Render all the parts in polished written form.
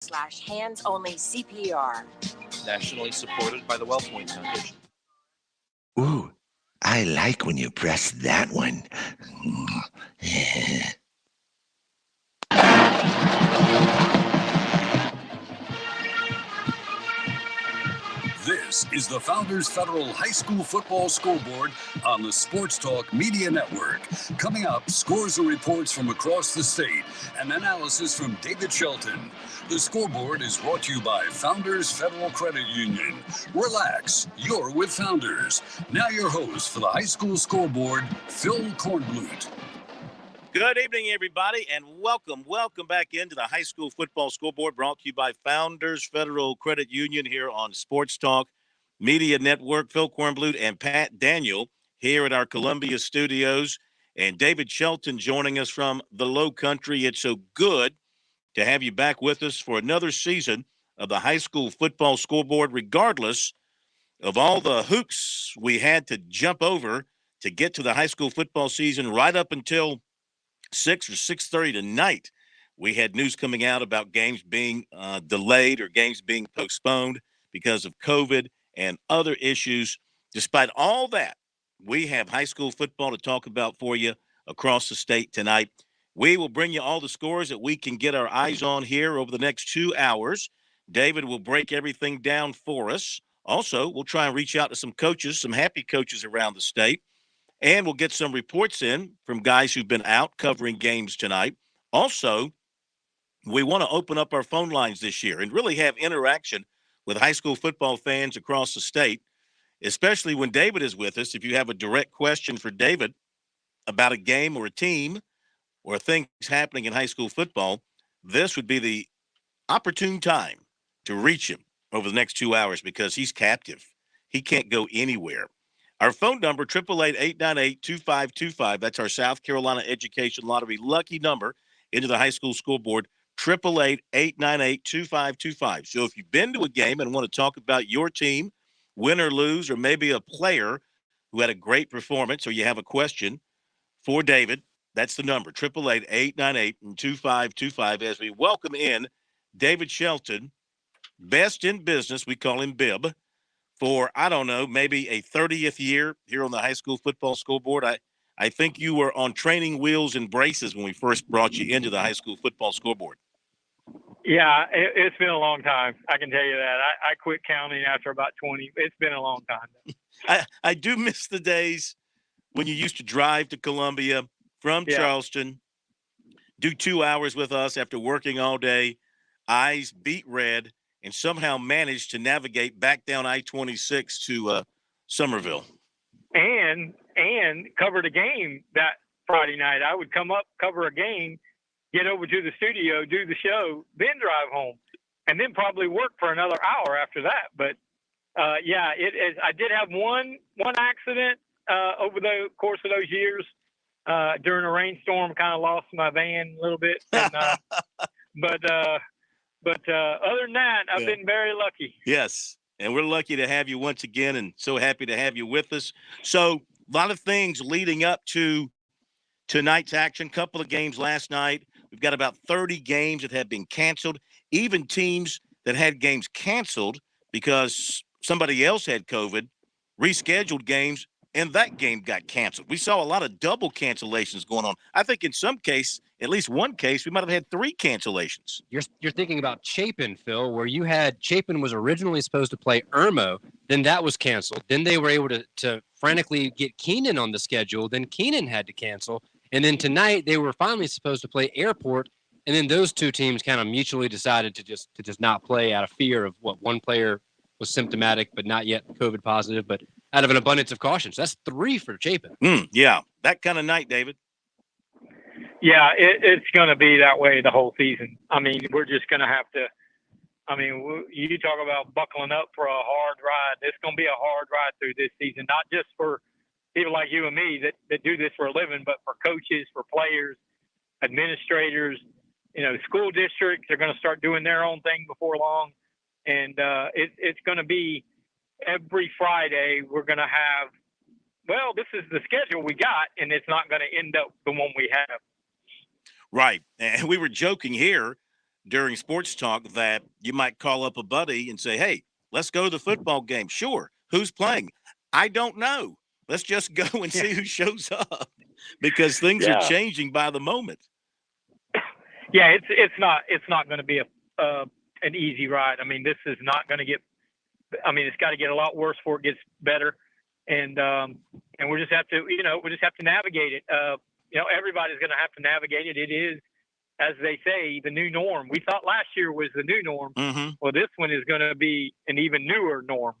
hands-only CPR. Nationally supported by the WellPoint Foundation. Ooh, I like when you press that one. This is the Founders Federal High School Football Scoreboard on the Sports Talk Media Network. Coming up, scores and reports from across the state and analysis from David Shelton. The Scoreboard is brought to you by Founders Federal Credit Union. Relax, you're with Founders. Now your host for the High School Scoreboard, Phil Kornblut. Good evening, everybody, and welcome back into the High School Football Scoreboard, brought to you by Founders Federal Credit Union here on Sports Talk Media Network. Phil Kornblut and Pat Daniel here at our Columbia studios, and David Shelton joining us from the Low Country. It's so good to have you back with us for another season of the High School Football Scoreboard, regardless of all the hoops we had to jump over to get to the high school football season right up until 6 or 6:30 tonight. We had news coming out about games being delayed or games being postponed because of COVID and other issues. Despite all that, we have high school football to talk about for you across the state tonight. We will bring you all the scores that we can get our eyes on here over the next 2 hours. David will break everything down for us. Also, we'll try and reach out to some coaches, some happy coaches around the state. And we'll get some reports in from guys who've been out covering games tonight. Also, we want to open up our phone lines this year and really have interaction with high school football fans across the state, especially when David is with us. If you have a direct question for David about a game or a team or things happening in high school football, this would be the opportune time to reach him over the next 2 hours because he's captive. He can't go anywhere. Our phone number, 888-898-2525. That's our South Carolina Education Lottery lucky number into the high school scoreboard, 888-898-2525. So if you've been to a game and want to talk about your team, win or lose, or maybe a player who had a great performance, or you have a question for David, that's the number, 888-898-2525, as we welcome in David Shelton, best in business, we call him Bib, for, I don't know, maybe a 30th year here on the high school football scoreboard. I think you were on training wheels and braces when we first brought you into the high school football scoreboard. Yeah, it's been a long time. I can tell you that. I quit counting after about 20. It's been a long time. I do miss the days when you used to drive to Columbia from Charleston, do 2 hours with us after working all day, eyes beat red, and somehow managed to navigate back down I-26 to Somerville. And covered a game that Friday night. I would come up, cover a game, get over to the studio, do the show, then drive home, and then probably work for another hour after that. But, it is. I did have one accident over the course of those years during a rainstorm. Kind of lost my van a little bit. And, But other than that, I've been very lucky. Yes, and we're lucky to have you once again and so happy to have you with us. So a lot of things leading up to tonight's action, couple of games last night. We've got about 30 games that have been canceled, even teams that had games canceled because somebody else had COVID, rescheduled games, and that game got canceled. We saw a lot of double cancellations going on. I think in some case, at least one case, we might have had 3 cancellations. You're thinking about Chapin, Phil, where you had Chapin was originally supposed to play Irmo, then that was canceled. Then they were able to frantically get Keenan on the schedule. Then Keenan had to cancel. And then tonight they were finally supposed to play Airport. And then those two teams kind of mutually decided to just not play out of fear of what one player was symptomatic, but not yet COVID positive, but out of an abundance of caution. So that's 3 for Chapin. Yeah, that kind of night, David. Yeah, it's going to be that way the whole season. I mean, we're just going to have to – you talk about buckling up for a hard ride. It's going to be a hard ride through this season, not just for people like you and me that do this for a living, but for coaches, for players, administrators, school districts are going to start doing their own thing before long. And it's going to be every Friday we're going to have, well, this is the schedule we got, and it's not going to end up the one we have. Right. And we were joking here during sports talk that you might call up a buddy and say, hey, let's go to the football game. Sure. Who's playing? I don't know. Let's just go and see who shows up because things are changing by the moment. Yeah, it's not going to be an easy ride. I mean, this is not going to get. I mean, it's got to get a lot worse before it gets better, and we just have to navigate it. Everybody's going to have to navigate it. It is, as they say, the new norm. We thought last year was the new norm. Mm-hmm. Well, this one is going to be an even newer norm.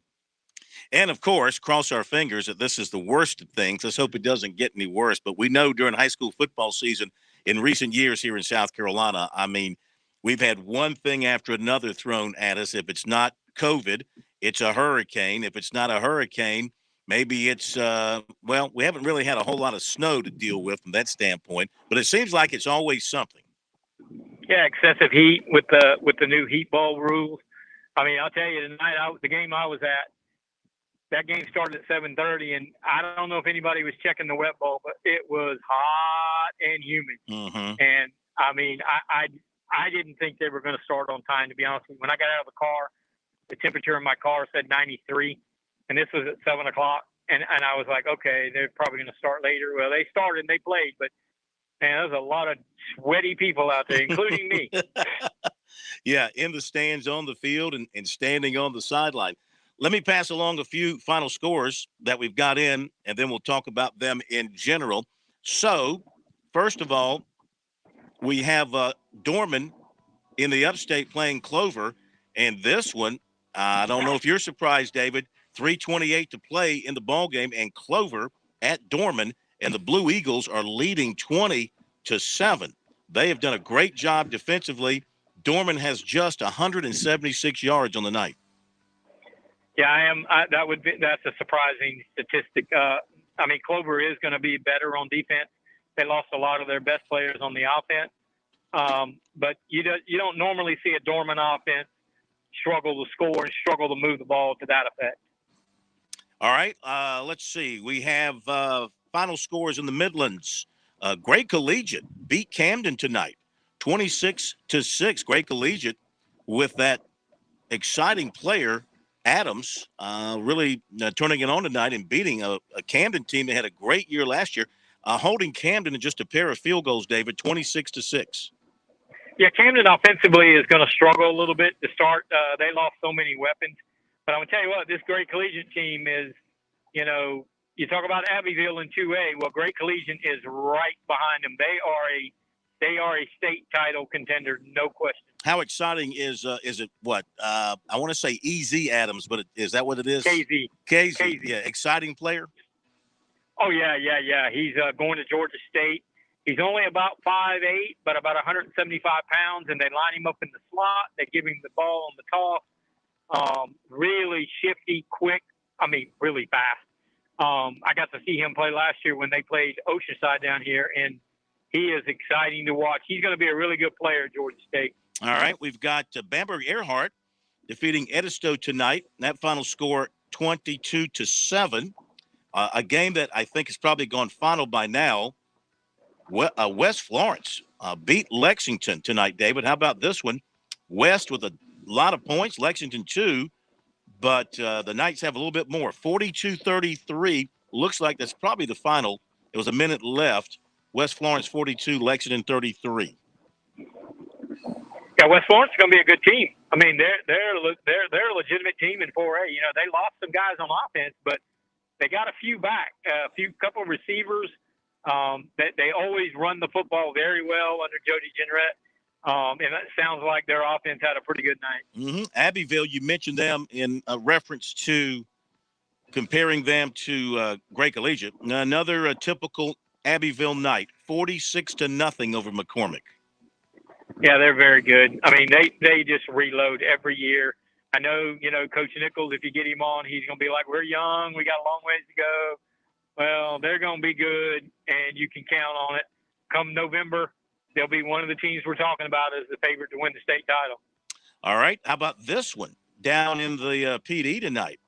And, of course, cross our fingers that this is the worst of things. Let's hope it doesn't get any worse. But we know during high school football season in recent years here in South Carolina, I mean, we've had one thing after another thrown at us. If it's not COVID, it's a hurricane. If it's not a hurricane, maybe it's, we haven't really had a whole lot of snow to deal with from that standpoint. But it seems like it's always something. Yeah, excessive heat with the new heat ball rules. I mean, I'll tell you, tonight, the game I was at, that game started at 7:30, and I don't know if anybody was checking the wet ball, but it was hot and humid. Mm-hmm. And, I mean, I didn't think they were going to start on time, to be honest with you. When I got out of the car, the temperature in my car said 93, and this was at 7 o'clock. And I was like, okay, they're probably going to start later. Well, they started and they played, but, man, there's a lot of sweaty people out there, including me. Yeah, in the stands, on the field, and standing on the sideline. Let me pass along a few final scores that we've got in, and then we'll talk about them in general. So, first of all, we have Dorman in the upstate playing Clover, and this one, I don't know if you're surprised, David, 3:28 to play in the ball game, and Clover at Dorman, and the Blue Eagles are leading 20-7. They have done a great job defensively. Dorman has just 176 yards on the night. Yeah, I am. That's a surprising statistic. I mean, Clover is going to be better on defense. They lost a lot of their best players on the offense, but you don't normally see a Dorman offense struggle to score and struggle to move the ball to that effect. All right, let's see. We have final scores in the Midlands. Gray Collegiate beat Camden tonight, 26-6. Gray Collegiate with that exciting player Adams really turning it on tonight and beating a Camden team that had a great year last year, holding Camden in just a pair of field goals, David, 26-6. Yeah, Camden offensively is going to struggle a little bit to start. They lost so many weapons. But I'm going to tell you what, this Great Collegiate team is, you talk about Abbeville in 2A. Well, Great Collegiate is right behind them. They are a state title contender, no question. How exciting is it? What I want to say, EZ Adams, but is that what it is? KZ. Yeah, exciting player. Oh yeah. He's going to Georgia State. He's only about 5'8", but about 175 pounds, and they line him up in the slot. They give him the ball on the toss. Really shifty, quick. I mean, really fast. I got to see him play last year when they played Oceanside down here, and he is exciting to watch. He's going to be a really good player at Georgia State. All right, we've got Bamberg Earhart defeating Edisto tonight. That final score 22-7. A game that I think has probably gone final by now. West Florence beat Lexington tonight, David. How about this one? West with a lot of points, Lexington 2, but the Knights have a little bit more. 42-33. Looks like that's probably the final. It was a minute left. West Florence 42, Lexington 33. Yeah, West Florence is going to be a good team. I mean, they're a legitimate team in 4A. They lost some guys on offense, but they got a few back, couple of receivers. They always run the football very well under Jody Jenrette. And it sounds like their offense had a pretty good night. Mm-hmm. Abbeville, you mentioned them in reference to comparing them to Gray Collegiate. Another typical Abbeville night, 46-0 over McCormick. Yeah, they're very good. I mean, they just reload every year. I know, Coach Nichols, if you get him on, he's going to be like, we're young, we got a long ways to go. Well, they're going to be good, and you can count on it. Come November, they'll be one of the teams we're talking about as the favorite to win the state title. All right. How about this one down in the PD tonight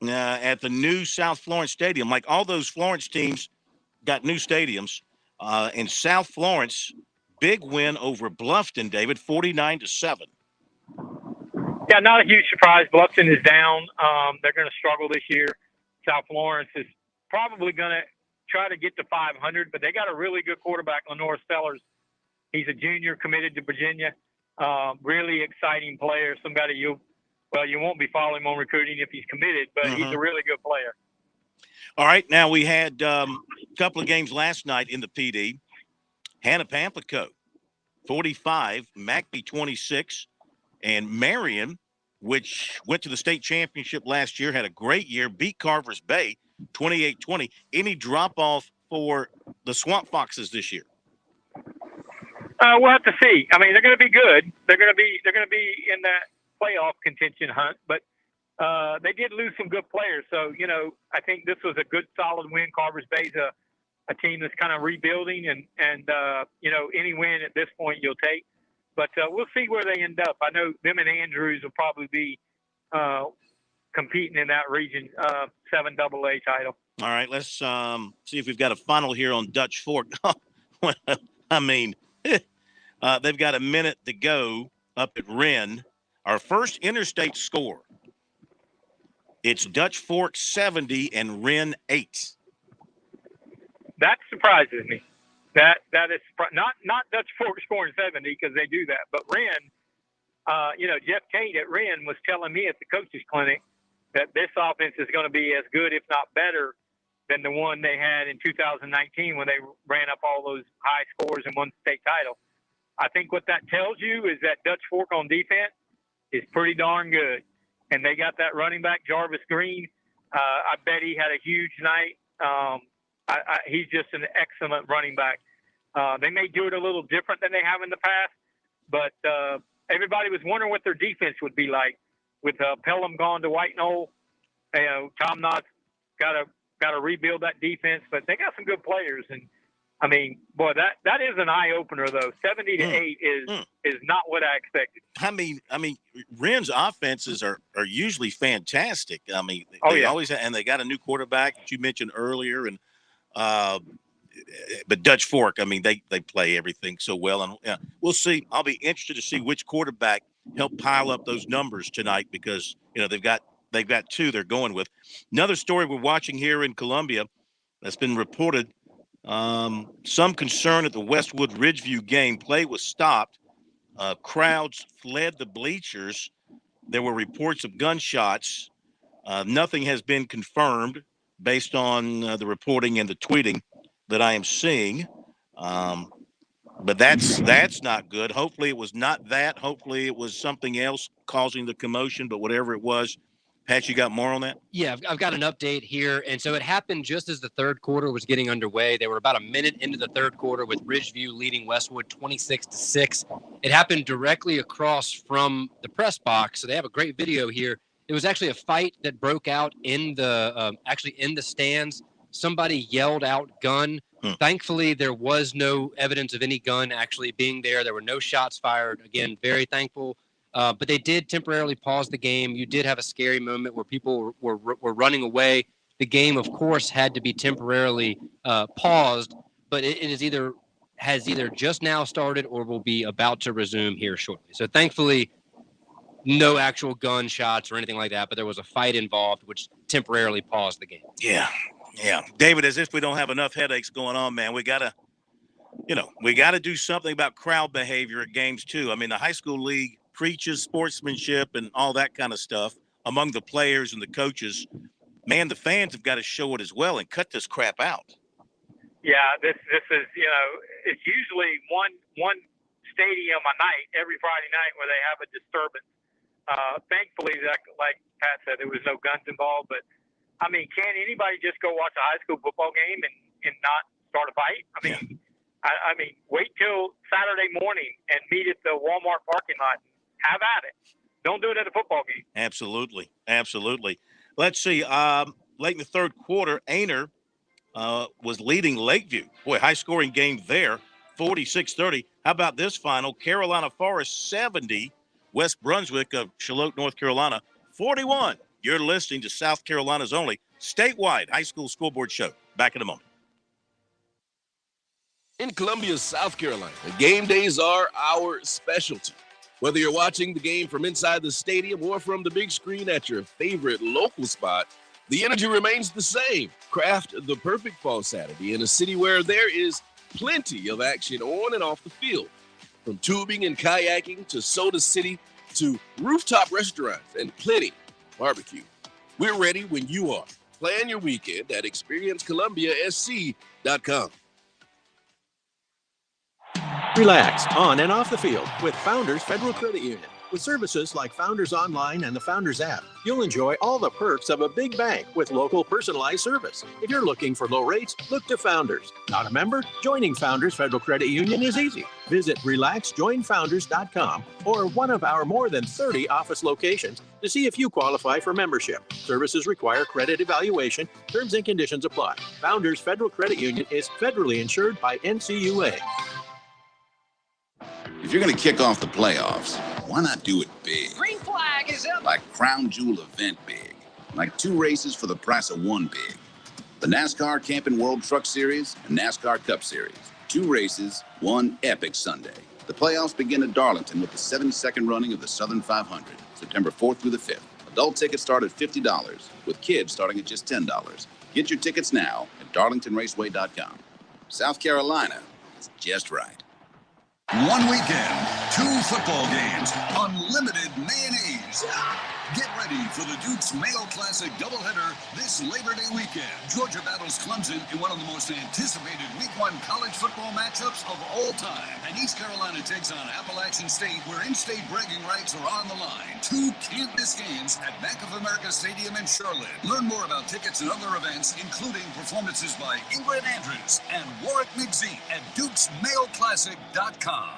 at the new South Florence Stadium? Like all those Florence teams got new stadiums, and South Florence big win over Bluffton, David, 49-7. Yeah, not a huge surprise. Bluffton is down. They're going to struggle this year. South Lawrence is probably going to try to get to 500, but they got a really good quarterback, Lenore Stellers. He's a junior committed to Virginia. Really exciting player. Somebody you won't be following him on recruiting if he's committed, but he's a really good player. All right, now we had a couple of games last night in the PD. Hannah Pamplico, 45, McBee 26, and Marion, which went to the state championship last year, had a great year, beat Carver's Bay 28-20. Any drop-off for the Swamp Foxes this year? We'll have to see. I mean, they're going to be good. They're going to be in that playoff contention hunt, but they did lose some good players. So, I think this was a good, solid win. Carver's Bay's a team that's kind of rebuilding, and any win at this point you'll take. But we'll see where they end up. I know them and Andrews will probably be competing in that Region 7 AA title. All right, let's see if we've got a funnel here on Dutch Fork. Well, I mean, they've got a minute to go up at Wren. Our first interstate score. It's Dutch Fork 70 and Wren 8. That surprises me. That is not Dutch Fork scoring 70 because they do that, but Wren, Jeff Tate at Wren was telling me at the coaches clinic that this offense is going to be as good, if not better, than the one they had in 2019 when they ran up all those high scores and won the state title. I think what that tells you is that Dutch Fork on defense is pretty darn good. And they got that running back, Jarvis Green. I bet he had a huge night. He's just an excellent running back. They may do it a little different than they have in the past, but everybody was wondering what their defense would be like with Pelham gone to White Knoll. Tom Knott's got to rebuild that defense, but they got some good players. And I mean, boy, that is an eye opener though. 70-8 is not what I expected. I mean, Wren's offenses are usually fantastic. I mean, they always have, and they got a new quarterback that you mentioned earlier, and but Dutch Fork, I mean, they play everything so well, and we'll see. I'll be interested to see which quarterback help pile up those numbers tonight because they've got two they're going with. Another story we're watching here in Columbia that's been reported. Some concern at the Westwood Ridgeview game. Play was stopped. Crowds fled the bleachers. There were reports of gunshots. Nothing has been confirmed based on the reporting and the tweeting that I am seeing. But that's not good. Hopefully it was not that. Hopefully it was something else causing the commotion, but whatever it was. Pat, you got more on that? Yeah, I've got an update here. And so it happened just as the third quarter was getting underway. They were about a minute into the third quarter with Ridgeview leading Westwood 26-6. It happened directly across from the press box. So they have a great video here. It was actually a fight that broke out in the in the stands. Somebody yelled out gun. Thankfully, there was no evidence of any gun actually being there. There were no shots fired. Again, very thankful. But they did temporarily pause the game. You did have a scary moment where people were running away. The game, of course, had to be temporarily paused, but it has either just now started or will be about to resume here shortly. So thankfully, no actual gunshots or anything like that, but there was a fight involved, which temporarily paused the game. Yeah. David, as if we don't have enough headaches going on, man, we gotta do something about crowd behavior at games too. I mean, the high school league preaches sportsmanship and all that kind of stuff among the players and the coaches. Man, the fans have got to show it as well and cut this crap out. Yeah, this is it's usually one stadium a night every Friday night where they have a disturbance. Thankfully, like Pat said, there was no guns involved. But I mean, can anybody just go watch a high school football game and not start a fight? I mean, I mean, wait till Saturday morning and meet at the Walmart parking lot. Have at it. Don't do it at a football game. Absolutely. Let's see. Late in the third quarter, Aner was leading Lakeview. Boy, high-scoring game there, 46-30. How about this final? Carolina Forest 70, West Brunswick of Charlotte, North Carolina, 41. You're listening to South Carolina's only statewide high school scoreboard show. Back in a moment. In Columbia, South Carolina, game days are our specialty. Whether you're watching the game from inside the stadium or from the big screen at your favorite local spot, the energy remains the same. Craft the perfect fall Saturday in a city where there is plenty of action on and off the field. From tubing and kayaking to Soda City to rooftop restaurants and plenty of barbecue. We're ready when you are. Plan your weekend at experiencecolumbiasc.com. Relax on and off the field with Founders Federal Credit Union. With services like Founders Online and the Founders app, you'll enjoy all the perks of a big bank with local personalized service. If you're looking for low rates, look to Founders. Not a member? Joining Founders Federal Credit Union is easy. Visit relaxjoinfounders.com or one of our more than 30 office locations to see if you qualify for membership. Services require credit evaluation. Terms and conditions apply. Founders Federal Credit Union is federally insured by NCUA. If you're going to kick off the playoffs, why not do it big? Green flag is up. Like Crown Jewel event big. Like 2 races for the price of 1 big. The NASCAR Camping World Truck Series and NASCAR Cup Series. 2 races, 1 epic Sunday. The playoffs begin at Darlington with the 72nd running of the Southern 500, September 4th through the 5th. Adult tickets start at $50, with kids starting at just $10. Get your tickets now at darlingtonraceway.com. South Carolina is just right. 1 weekend, 2 football games, unlimited mayonnaise. Get ready for the Duke's Mayo Classic doubleheader this Labor Day weekend. Georgia battles Clemson in one of the most anticipated Week 1 college football matchups of all time. And East Carolina takes on Appalachian State, where in-state bragging rights are on the line. 2 can't-miss games at Bank of America Stadium in Charlotte. Learn more about tickets and other events, including performances by Ingrid Andrews and Warwick McZee at DukesMayoClassic.com.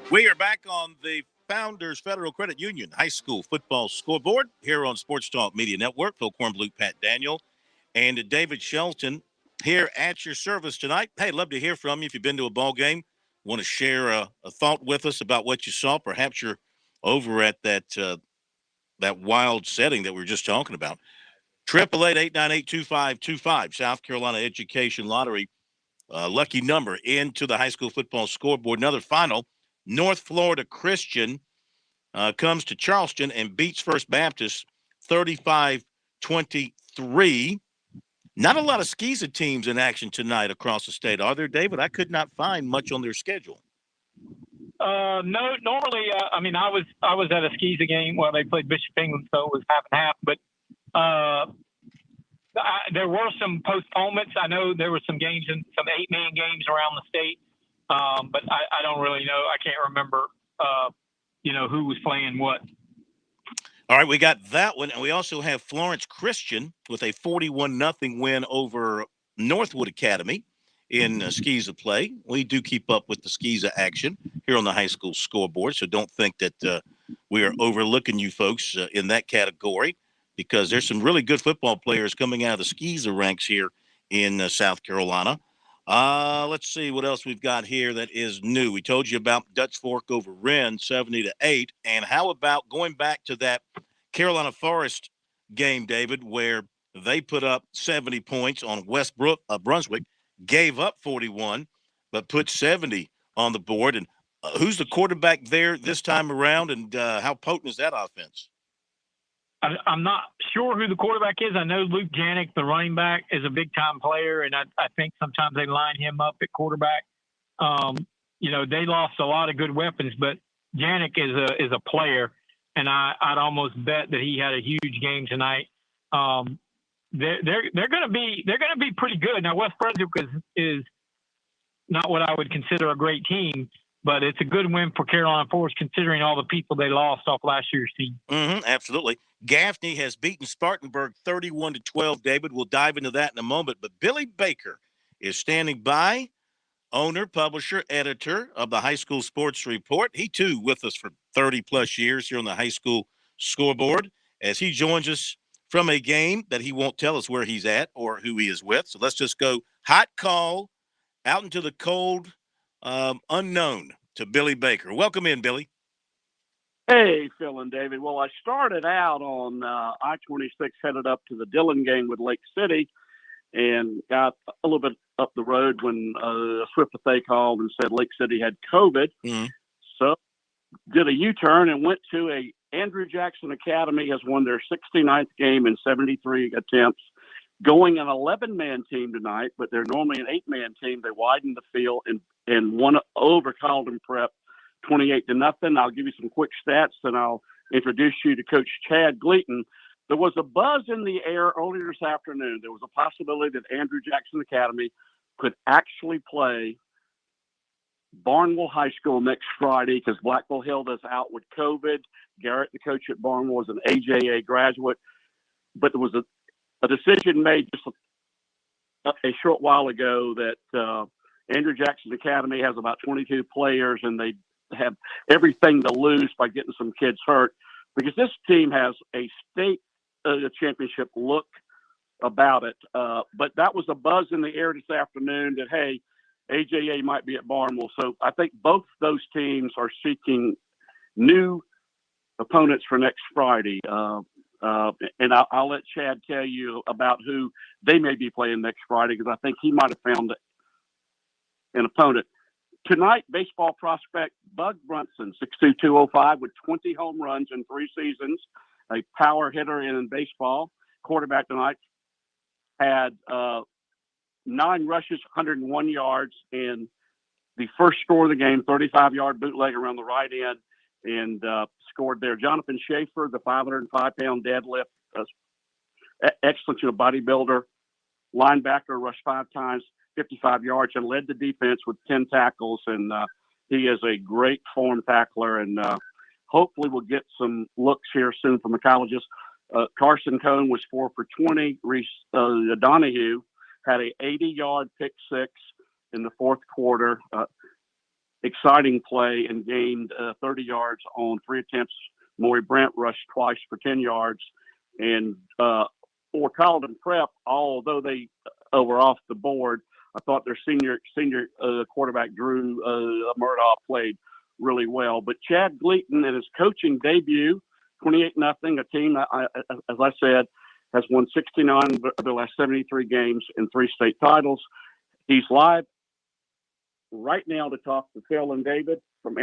We are back on the Founders Federal Credit Union High School Football Scoreboard here on Sports Talk Media Network. Phil Kornblut, Pat Daniel, and David Shelton here at your service tonight. Hey, love to hear from you. If you've been to a ball game, want to share a thought with us about what you saw. Perhaps you're over at that wild setting that we were just talking about. 888-898-2525, South Carolina Education Lottery. Lucky number into the high school football scoreboard. Another final. North Florida Christian comes to Charleston and beats First Baptist 35-23. Not a lot of SCISA teams in action tonight across the state, are there, David? I could not find much on their schedule. No, normally, I was at a SCISA game while they played Bishop England, so it was half and half. But there were some postponements. I know there were some games in some 8-man games around the state. But I don't really know. I can't remember, who was playing what. All right, we got that one. And we also have Florence Christian with a 41-0 win over Northwood Academy in SCISA play. We do keep up with the SCISA action here on the high school scoreboard, so don't think that we are overlooking you folks in that category, because there's some really good football players coming out of the SCISA ranks here in South Carolina. Let's see what else we've got here that is new. We told you about Dutch Fork over Wren, 70-8. And how about going back to that Carolina Forest game, David, where they put up 70 points on Brunswick, gave up 41, but put 70 on the board. And who's the quarterback there this time around, and how potent is that offense? I'm not sure who the quarterback is. I know Luke Janik, the running back, is a big-time player, and I think sometimes they line him up at quarterback. They lost a lot of good weapons, but Janik is a player, and I'd almost bet that he had a huge game tonight. They're going to be pretty good. Now, West Brunswick is not what I would consider a great team, but it's a good win for Carolina Forest considering all the people they lost off last year's team. Absolutely. Gaffney has beaten Spartanburg 31-12. David, we'll dive into that in a moment. But Billy Baker is standing by, owner, publisher, editor of the High School Sports Report. He, too, with us for 30-plus years here on the High School Scoreboard, as he joins us from a game that he won't tell us where he's at or who he is with. So let's just go hot call out into the cold unknown to Billy Baker. Welcome in, Billy. Hey, Phil and David. Well, I started out on I-26 headed up to the Dillon game with Lake City and got a little bit up the road when Swift they called and said Lake City had COVID. Mm-hmm. So did a U-turn and went to a Andrew Jackson Academy has won their 69th game in 73 attempts, going an 11-man team tonight, but they're normally an 8-man team. They widened the field and won over Carlton Prep 28-0. I'll give you some quick stats, and I'll introduce you to Coach Chad Gleaton. There was a buzz in the air earlier this afternoon. There was a possibility that Andrew Jackson Academy could actually play Barnwell High School next Friday because Blackville Hill is out with COVID. Garrett, the coach at Barnwell, is an AJA graduate. But there was a decision made just a short while ago that Andrew Jackson Academy has about 22 players, and they have everything to lose by getting some kids hurt because this team has a state championship look about it. But that was a buzz in the air this afternoon that, hey, AJA might be at Barnwell. So I think both those teams are seeking new opponents for next Friday. And I'll let Chad tell you about who they may be playing next Friday because I think he might have found an opponent. Tonight, baseball prospect Bug Brunson, 6'2", 205, with 20 home runs in 3 seasons, a power hitter in baseball. Quarterback tonight had 9 rushes, 101 yards, and the first score of the game, 35-yard bootleg around the right end, and scored there. Jonathan Schaefer, the 505-pound deadlift, excellent bodybuilder, linebacker, rushed 5 times, 55 yards, and led the defense with 10 tackles. And he is a great form tackler, and hopefully we'll get some looks here soon from the colleges. Carson Cone was 4 for 20. Reese Donahue had a 80-yard pick six in the fourth quarter. Exciting play and gained 30 yards on 3 attempts. Maury Brandt rushed twice for 10 yards. And for Carlton Prep, although they were off the board, I thought their senior quarterback, Drew Murdaugh, played really well. But Chad Gleaton, in his coaching debut, 28-0, a team, as I said, has won 69 of their last 73 games and 3 state titles. He's live right now to talk to Phil and David from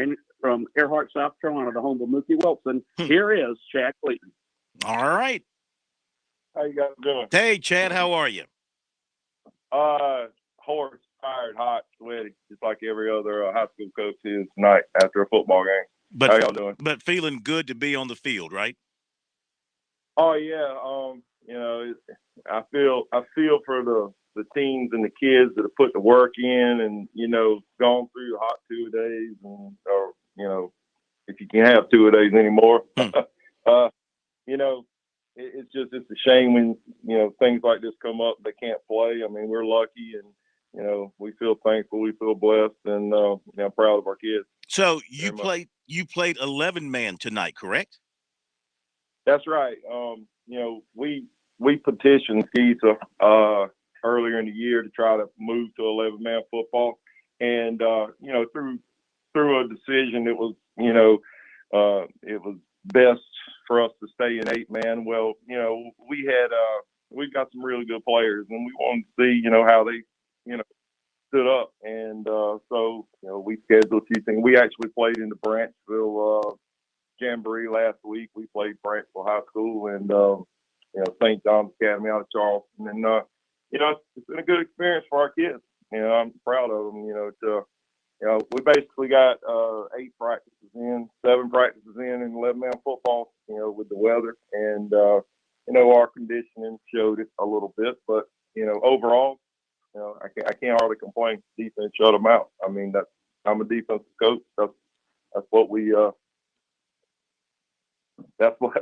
Earhart, South Carolina, the home of Mookie Wilson. Here is Chad Gleaton. All right. How you guys doing? Hey, Chad, how are you? Hoarse, tired, hot, sweaty, just like every other high school coach is tonight after a football game. But, how y'all doing? But feeling good to be on the field, right? Oh yeah. I feel for the teams and the kids that have put the work in and gone through the hot 2 days or if you can have 2 days anymore. It's a shame when things like this come up. They can't play. I mean, we're lucky and we feel thankful, we feel blessed, and proud of our kids. So you played 11-man tonight, correct? That's right. We petitioned SCISA earlier in the year to try to move to 11-man football, and through a decision, it was best for us to stay in 8-man. Well, we've got some really good players, and we wanted to see how they stood up, and so we scheduled a few things. We actually played in the Branchville Jamboree last week. We played Branchville High School and St. John's Academy out of Charleston, and it's been a good experience for our kids. I'm proud of them. We basically got 8 practices in, 7 practices in 11-man football. With the weather, and our conditioning showed it a little bit, but overall, I can't hardly complain. Defense shut them out. I mean, I'm a defensive coach. That's what we that's what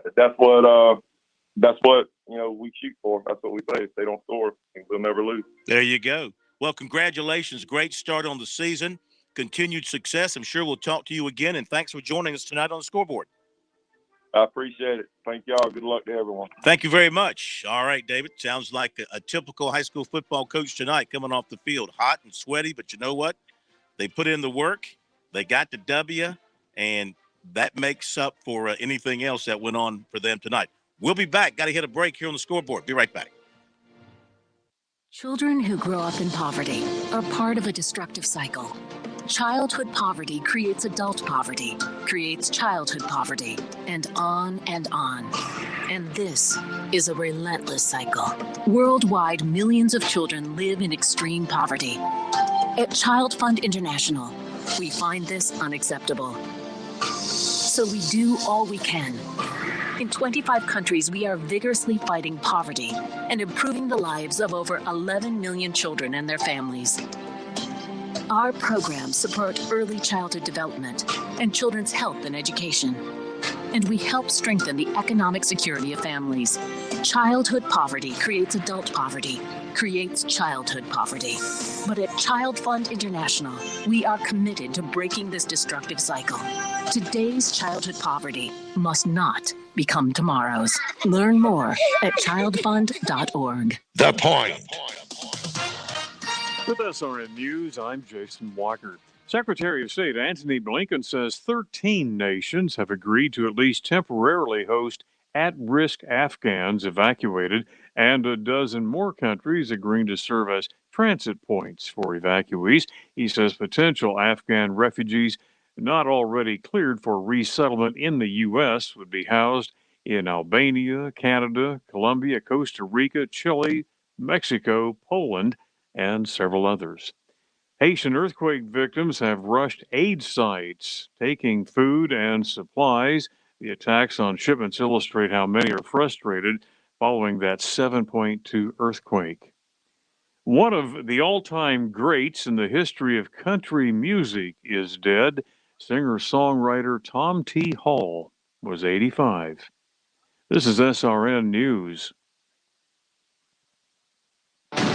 we shoot for. That's what we say. If they don't score, we'll never lose. There you go. Well, congratulations. Great start on the season. Continued success. I'm sure we'll talk to you again, and thanks for joining us tonight on the Scoreboard. I appreciate it. Thank y'all. Good luck to everyone. Thank you very much. All right, David. Sounds like a typical high school football coach tonight coming off the field. Hot and sweaty, but you know what? They put in the work. They got the W, and that makes up for anything else that went on for them tonight. We'll be back. Got to hit a break here on the scoreboard. Be right back. Children who grow up in poverty are part of a destructive cycle. Childhood poverty creates adult poverty, creates childhood poverty, and on and on. And this is a relentless cycle. Worldwide, millions of children live in extreme poverty. At Child Fund International, we find this unacceptable. So we do all we can. In 25 countries, we are vigorously fighting poverty and improving the lives of over 11 million children and their families. Our programs support early childhood development and children's health and education. And we help strengthen the economic security of families. Childhood poverty creates adult poverty, creates childhood poverty. But at Child Fund International, we are committed to breaking this destructive cycle. Today's childhood poverty must not become tomorrow's. Learn more at childfund.org. The Point. With SRN News, I'm Jason Walker. Secretary of State Antony Blinken says 13 nations have agreed to at least temporarily host at-risk Afghans evacuated, and a dozen more countries agreeing to serve as transit points for evacuees. He says potential Afghan refugees not already cleared for resettlement in the U.S. would be housed in Albania, Canada, Colombia, Costa Rica, Chile, Mexico, Poland, and several others. Haitian earthquake victims have rushed aid sites, taking food and supplies. The attacks on shipments illustrate how many are frustrated following that 7.2 earthquake. One of the all-time greats in the history of country music is dead. Singer-songwriter Tom T. Hall was 85. This is SRN News.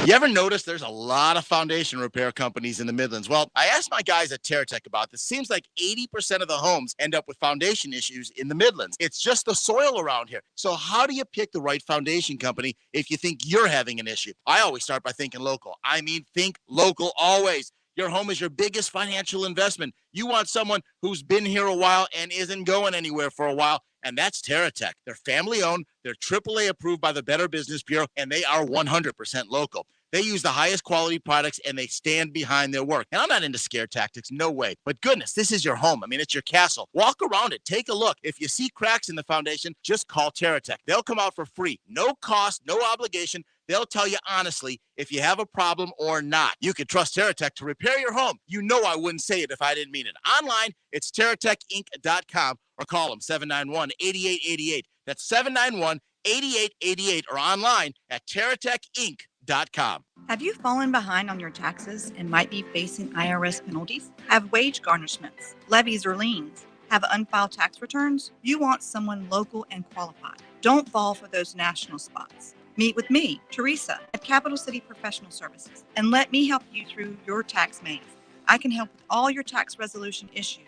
You ever notice there's a lot of foundation repair companies in the Midlands? Well, I asked my guys at TerraTech about this. Seems like 80% of the homes end up with foundation issues in the Midlands. It's just the soil around here. So how do you pick the right foundation company if you think you're having an issue? I always start by thinking local. I mean, think local always. Your home is your biggest financial investment. You want someone who's been here a while and isn't going anywhere for a while. And that's TerraTech. They're family owned. They're AAA approved by the Better Business Bureau, and they are 100% local. They use the highest quality products, and they stand behind their work. And I'm not into scare tactics, no way. But goodness, this is your home. I mean, it's your castle. Walk around it. Take a look. If you see cracks in the foundation, just call TerraTech. They'll come out for free. No cost, no obligation. They'll tell you honestly if you have a problem or not. You can trust TerraTech to repair your home. You know I wouldn't say it if I didn't mean it. Online, it's TerraTechInc.com or call them 791-8888. That's 791-8888 or online at TerraTechInc.com. Have you fallen behind on your taxes and might be facing IRS penalties? Have wage garnishments, levies, or liens? Have unfiled tax returns? You want someone local and qualified. Don't fall for those national spots. Meet with me, Teresa, at Capital City Professional Services, and let me help you through your tax maze. I can help with all your tax resolution issues.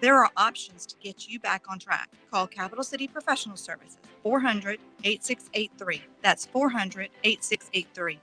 There are options to get you back on track. Call Capital City Professional Services, 400-8683. That's 400-8683.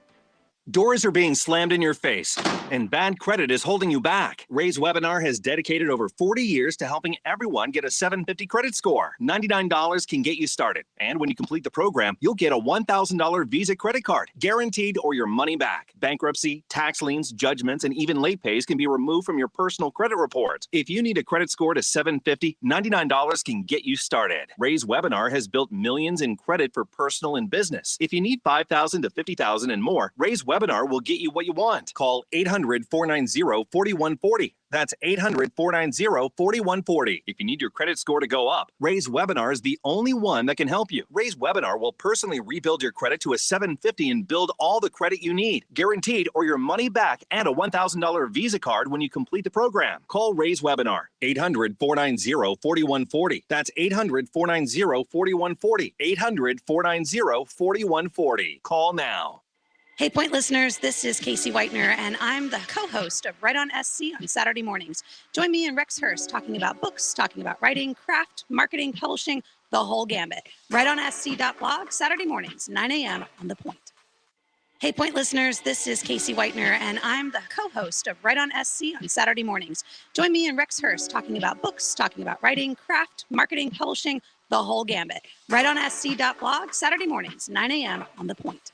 Doors are being slammed in your face, and bad credit is holding you back. Ray's Webinar has dedicated over 40 years to helping everyone get a 750 credit score. $99 can get you started. And when you complete the program, you'll get a $1,000 Visa credit card, guaranteed or your money back. Bankruptcy, tax liens, judgments, and even late pays can be removed from your personal credit reports. If you need a credit score to 750, $99 can get you started. Ray's Webinar has built millions in credit for personal and business. If you need $5,000 to $50,000 and more, Ray's Webinar will get you what you want. Call 800-490-4140. That's 800-490-4140. If you need your credit score to go up, Ray's Webinar is the only one that can help you. Ray's Webinar will personally rebuild your credit to a 750 and build all the credit you need, guaranteed or your money back and a $1,000 Visa card when you complete the program. Call Ray's Webinar, 800-490-4140. That's 800-490-4140. 800-490-4140. Call now. Hey, Point listeners, this is Casey Whitener, and I'm the co-host of Right on SC on Saturday mornings. Join me and Rex Hurst talking about books, talking about writing, craft, marketing, publishing, the whole gambit. Right on sc.blog, Saturday mornings, 9 a.m. on The Point. Hey, Point listeners, this is Casey Whitener, and I'm the co-host of Right on SC on Saturday mornings. Join me and Rex Hurst talking about books, talking about writing, craft, marketing, publishing, the whole gambit. Right on sc.blog, Saturday mornings, 9 a.m. on The Point.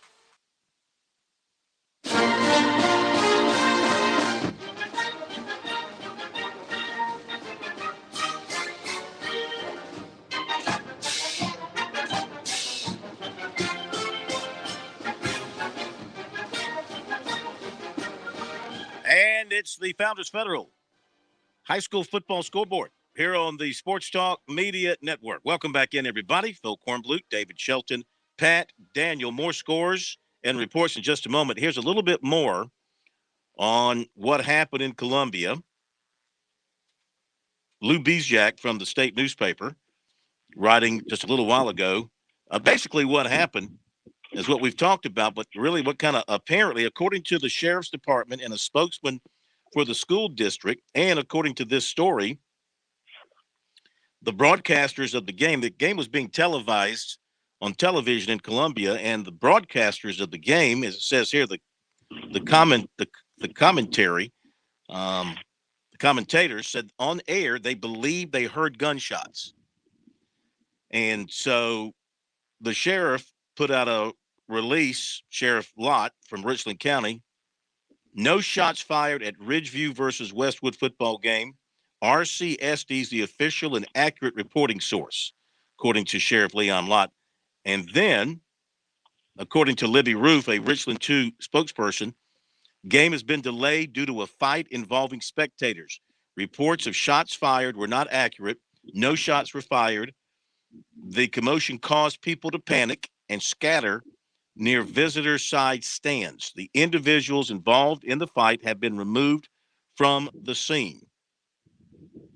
And it's the Founders Federal High School Football Scoreboard here on the Sports Talk Media Network. Welcome back in, everybody. Phil Kornblut, David Shelton, Pat, Daniel. More scores and reports in just a moment. Here's a little bit more on what happened in Columbia. Lou Bezjak from the state newspaper writing just a little while ago. Basically what happened is what we've talked about, but really what kind of apparently, according to the sheriff's department and a spokesman for the school district, and according to this story, the broadcasters of the game was being televised on television in Columbia, and the broadcasters of the game, as it says here, the commentators said on air they believe they heard gunshots. And so the sheriff put out a release, Sheriff Lott from Richland County. No shots fired at Ridgeview versus Westwood football game. RCSD is the official and accurate reporting source, according to Sheriff Leon Lott. And then, according to Libby Roof, a Richland 2 spokesperson, game has been delayed due to a fight involving spectators. Reports of shots fired were not accurate. No shots were fired. The commotion caused people to panic and scatter near visitor side stands. The individuals involved in the fight have been removed from the scene.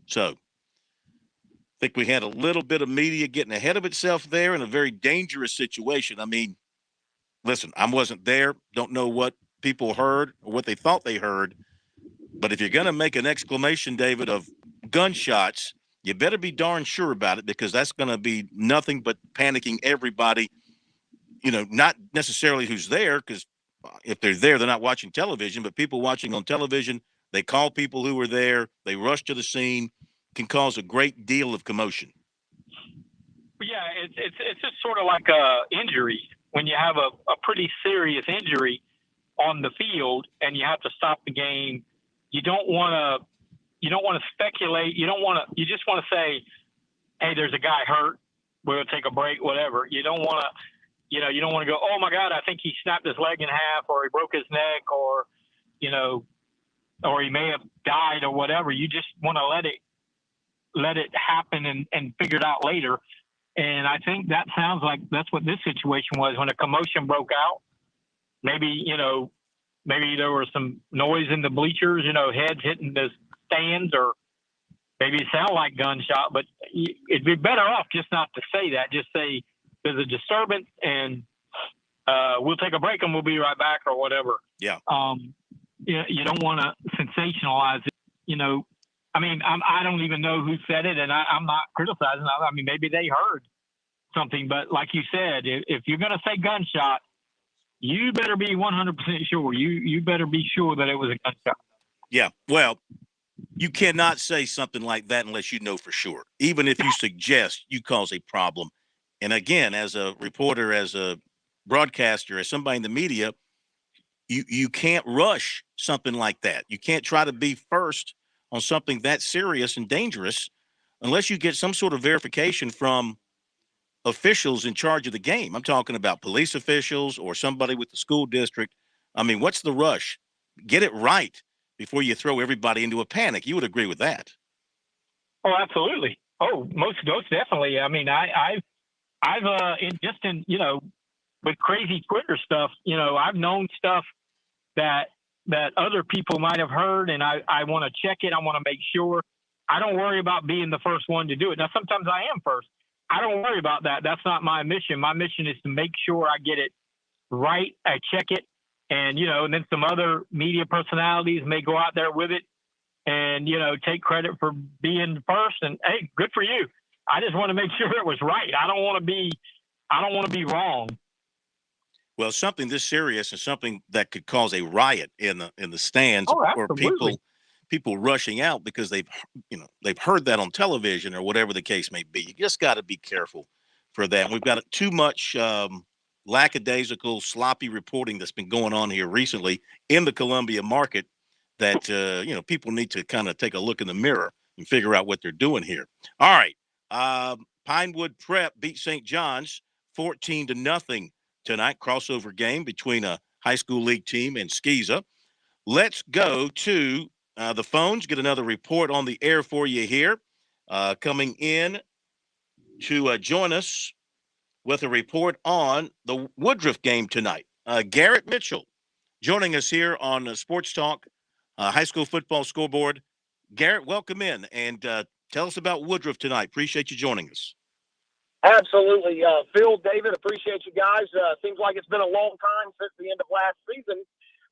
So, I think we had a little bit of media getting ahead of itself there in a very dangerous situation. I mean, listen, I wasn't there, don't know what people heard or what they thought they heard, but if you're going to make an exclamation, David, of gunshots, you better be darn sure about it, because that's going to be nothing but panicking everybody, not necessarily who's there, because if they're there, they're not watching television, but people watching on television, they call people who were there, they rush to the scene, can cause a great deal of commotion. Yeah, it's just sort of like injuries. When you have a pretty serious injury on the field and you have to stop the game, you don't want to speculate. You just want to say, hey, there's a guy hurt. We're going to take a break, whatever. You don't want to, you don't want to go, oh my God, I think he snapped his leg in half, or he broke his neck, or, or he may have died or whatever. You just want to let it happen and figure it out later. And I think that sounds like that's what this situation was. When a commotion broke out, maybe there was some noise in the bleachers, heads hitting the stands, or maybe it sounded like gunshot, but it'd be better off just not to say that. Just say there's a disturbance and we'll take a break and we'll be right back, or whatever. Yeah. You don't want to sensationalize it. I mean, I don't even know who said it, and I'm not criticizing. I mean, maybe they heard something, but like you said, if you're going to say gunshot, you better be 100% sure. You better be sure that it was a gunshot. Yeah, well, you cannot say something like that unless you know for sure. Even if you suggest, you cause a problem. And again, as a reporter, as a broadcaster, as somebody in the media, you can't rush something like that. You can't try to be first on something that serious and dangerous unless you get some sort of verification from officials in charge of the game. I'm talking about police officials or somebody with the school district. I mean, what's the rush? Get it right before you throw everybody into a panic. You would agree with that? Oh, absolutely. Oh, most definitely. I mean, I've with crazy Twitter stuff, I've known stuff that other people might have heard, and I want to check it. I want to make sure. I don't worry about being the first one to do it. Now, sometimes I am first. I don't worry about that. That's not my mission. My mission is to make sure I get it right. I check it, and then some other media personalities may go out there with it and take credit for being first. And hey, good for you. I just want to make sure it was right. I don't want to be wrong. Well, something this serious and something that could cause a riot in the stands, Oh, or absolutely. people rushing out because they've heard that on television or whatever the case may be. You just got to be careful for that. We've got too much lackadaisical, sloppy reporting that's been going on here recently in the Columbia market that people need to kind of take a look in the mirror and figure out what they're doing here. All right, Pinewood Prep beat St. John's 14-0 tonight. Crossover game between a high school league team and Skeeza. Let's go to the phones, get another report on the air for you here. Coming in to join us with a report on the Woodruff game tonight. Garrett Mitchell joining us here on Sports Talk High School Football Scoreboard. Garrett, welcome in, and tell us about Woodruff tonight. Appreciate you joining us. Absolutely. Phil, David, appreciate you guys. Seems like it's been a long time since the end of last season,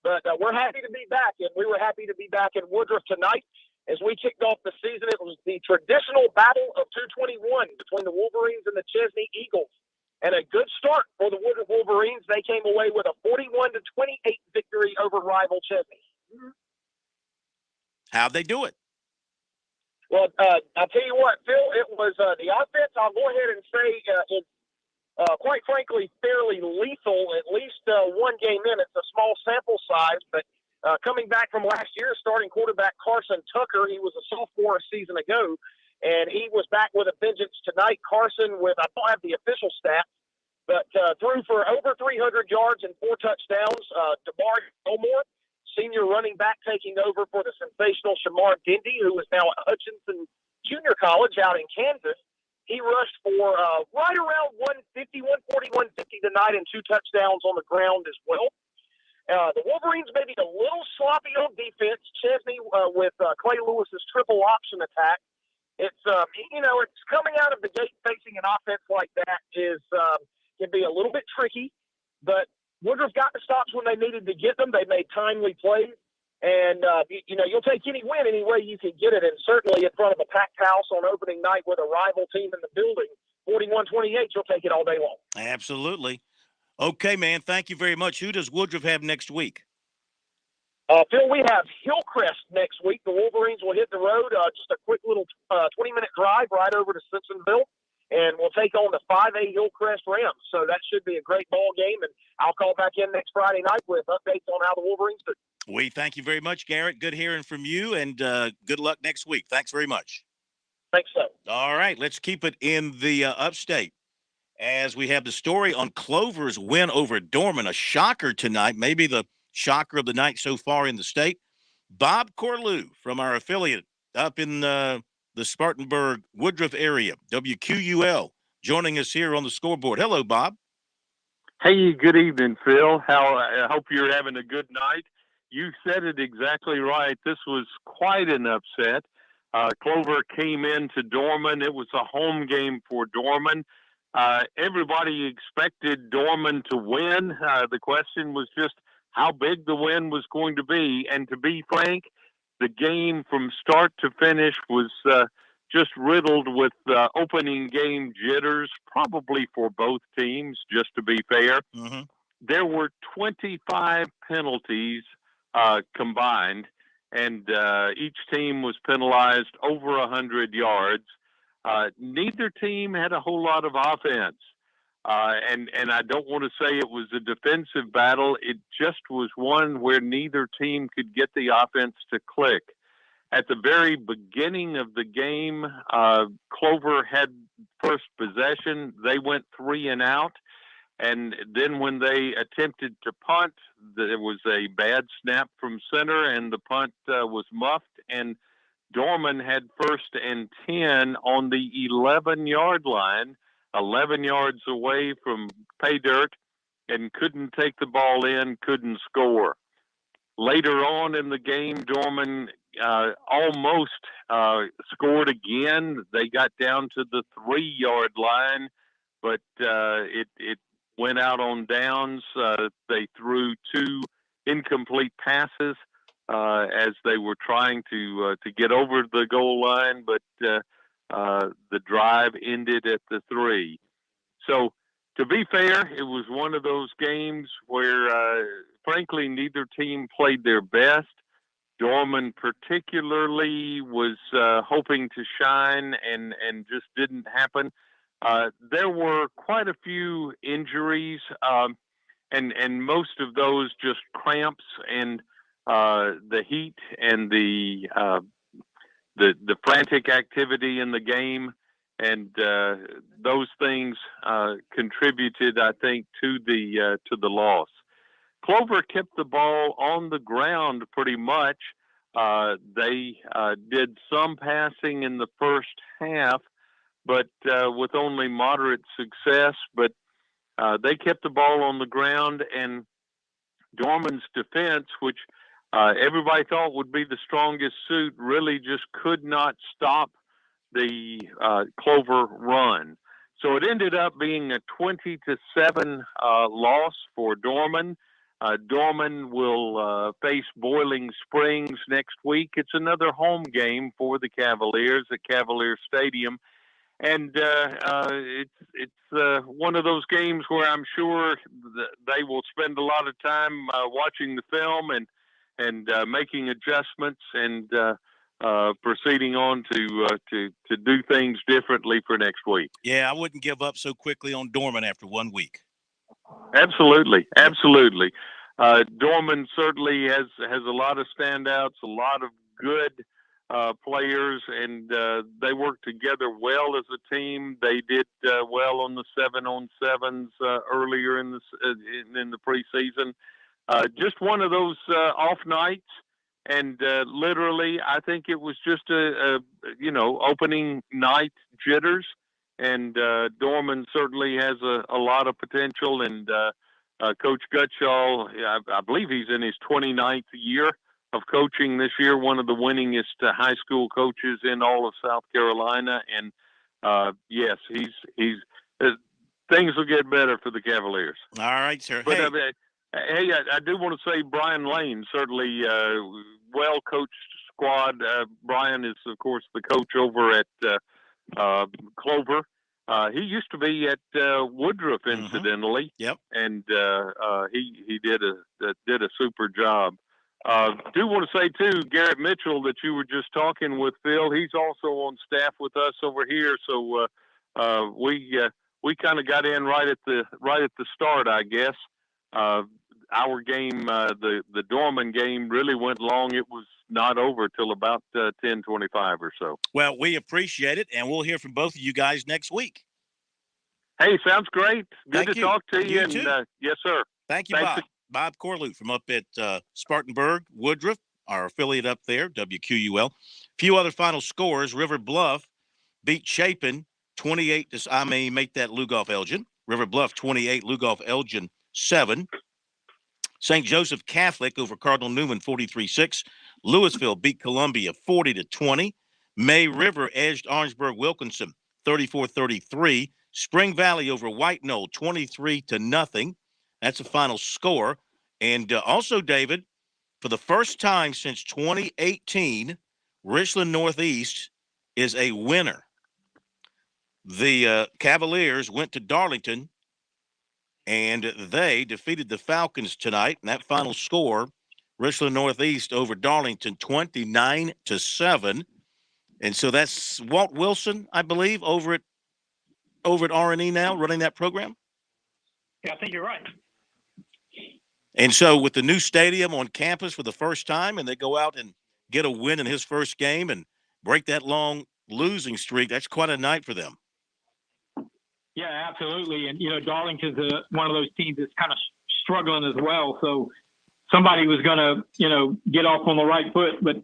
but we're happy to be back, and we were happy to be back in Woodruff tonight. As we kicked off the season, it was the traditional battle of 221 between the Wolverines and the Chesney Eagles. And a good start for the Woodruff Wolverines. They came away with a 41-28 victory over rival Chesney. How'd they do it? Well, I'll tell you what, Phil, it was the offense, I'll go ahead and say, is quite frankly fairly lethal, at least one game in. It's a small sample size, but coming back from last year, starting quarterback Carson Tucker, he was a sophomore a season ago, and he was back with a vengeance tonight. Carson with, I don't have the official stats, but threw for over 300 yards and 4 touchdowns. DeMar Gilmore, senior running back, taking over for the sensational Shamar Dindy, who is now at Hutchinson Junior College out in Kansas. He rushed for right around 140, 150 tonight, and 2 touchdowns on the ground as well. The Wolverines may be a little sloppy on defense. Chesney with Clay Lewis's triple option attack. It's it's coming out of the gate facing an offense like that can be a little bit tricky, but Woodruff got the stops when they needed to get them. They made timely plays, and you'll take any win any way you can get it, and certainly in front of a packed house on opening night with a rival team in the building, 41-28, you'll take it all day long. Absolutely. Okay, man. Thank you very much. Who does Woodruff have next week? Phil, we have Hillcrest next week. The Wolverines will hit the road, just a quick little 20-minute drive right over to Simpsonville, and we'll take on the 5A Hillcrest Rams. So that should be a great ball game, and I'll call back in next Friday night with updates on how the Wolverines do. We thank you very much, Garrett. Good hearing from you, and good luck next week. Thanks very much. Thanks, so. All right, let's keep it in the upstate as we have the story on Clover's win over Dorman, a shocker tonight, maybe the shocker of the night so far in the state. Bob Corlew from our affiliate up in the Spartanburg Woodruff area, WQUL, joining us here on the scoreboard. Hello, Bob. Hey, good evening, Phil. I hope you're having a good night. You said it exactly right. This was quite an upset. Clover came into Dorman. It was a home game for Dorman. Everybody expected Dorman to win. The question was just how big the win was going to be. And to be frank, the game from start to finish was just riddled with opening game jitters, probably for both teams, just to be fair. Mm-hmm. There were 25 penalties combined, and each team was penalized over 100 yards. Neither team had a whole lot of offense. And I don't want to say it was a defensive battle. It just was one where neither team could get the offense to click. At the very beginning of the game, Clover had first possession. They went 3 and out. And then when they attempted to punt, there was a bad snap from center, and the punt was muffed. And Dorman had 1st and 10 on the 11-yard line, 11 yards away from pay dirt, and couldn't take the ball in, couldn't score. Later on in the game, Dorman almost scored again. They got down to the 3-yard line, but it went out on downs. They threw 2 incomplete passes as they were trying to get over the goal line, but the drive ended at the 3. So, to be fair, it was one of those games where, frankly, neither team played their best. Dorman particularly was hoping to shine and just didn't happen. There were quite a few injuries, and most of those just cramps and the heat and the frantic activity in the game, and those things contributed, I think, to the loss. Clover kept the ball on the ground pretty much. They did some passing in the first half, but with only moderate success. But they kept the ball on the ground, and Dorman's defense, which everybody thought would be the strongest suit, really just could not stop the Clover run. So it ended up being a 20-7 loss for Dorman. Dorman will face Boiling Springs next week. It's another home game for the Cavaliers at Cavalier Stadium. And it's one of those games where I'm sure they will spend a lot of time watching the film and making adjustments and proceeding on to do things differently for next week. Yeah, I wouldn't give up so quickly on Dorman after 1 week. Absolutely. Dorman certainly has a lot of standouts, a lot of good players, and they work together well as a team. They did well on the 7-on-7s earlier in the preseason. Just one of those off nights, and literally, I think it was just a opening night jitters. And Dorman certainly has a lot of potential, and Coach Gutschall, I believe he's in his 29th year of coaching this year, one of the winningest high school coaches in all of South Carolina. And yes, he's things will get better for the Cavaliers. All right, sir. But hey, I do want to say Brian Lane, certainly well coached squad. Brian is, of course, the coach over at Clover. He used to be at Woodruff, incidentally. Yep. And he did a super job. Do want to say too, Garrett Mitchell, that you were just talking with, Phil. He's also on staff with us over here. So we kind of got in right at the start, I guess. Our game, the Dorman game, really went long. It was not over till about 10:25 or so. Well, we appreciate it, and we'll hear from both of you guys next week. Hey, sounds great. Good to talk to you. You too. Yes, sir. Thank you, Thanks. Bob Corlute from up at Spartanburg, Woodruff, our affiliate up there, WQUL. Few other final scores. River Bluff beat Chapin 28 to, I may make that Lugoff Elgin. River Bluff 28, Lugoff Elgin 7. St. Joseph Catholic over Cardinal Newman 43-6. Louisville beat Columbia 40-20. May River edged Orangeburg Wilkinson 34-33. Spring Valley over White Knoll 23-0. That's the final score. And also, David, for the first time since 2018, Richland Northeast is a winner. The Cavaliers went to Darlington, and they defeated the Falcons tonight. And that final score, Richland Northeast over Darlington, 29-7. And so that's Walt Wilson, I believe, over at R&E now, running that program. Yeah, I think you're right. And so with the new stadium on campus for the first time, and they go out and get a win in his first game and break that long losing streak, that's quite a night for them. Yeah, absolutely. And, Darlington's one of those teams that's kind of struggling as well. So somebody was going to, get off on the right foot. But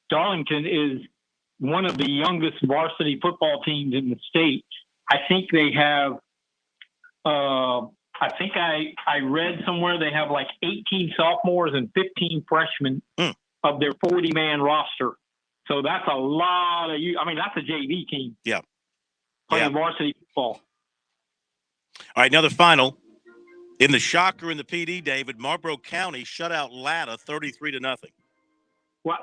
Darlington is one of the youngest varsity football teams in the state. I think they have I read somewhere they have like 18 sophomores and 15 freshmen of their 40-man roster. So that's a lot of that's a JV team. Yeah. Playing varsity football. All right, another final. In the shocker in the PD, David, Marlboro County shut out Latta 33-0. Well,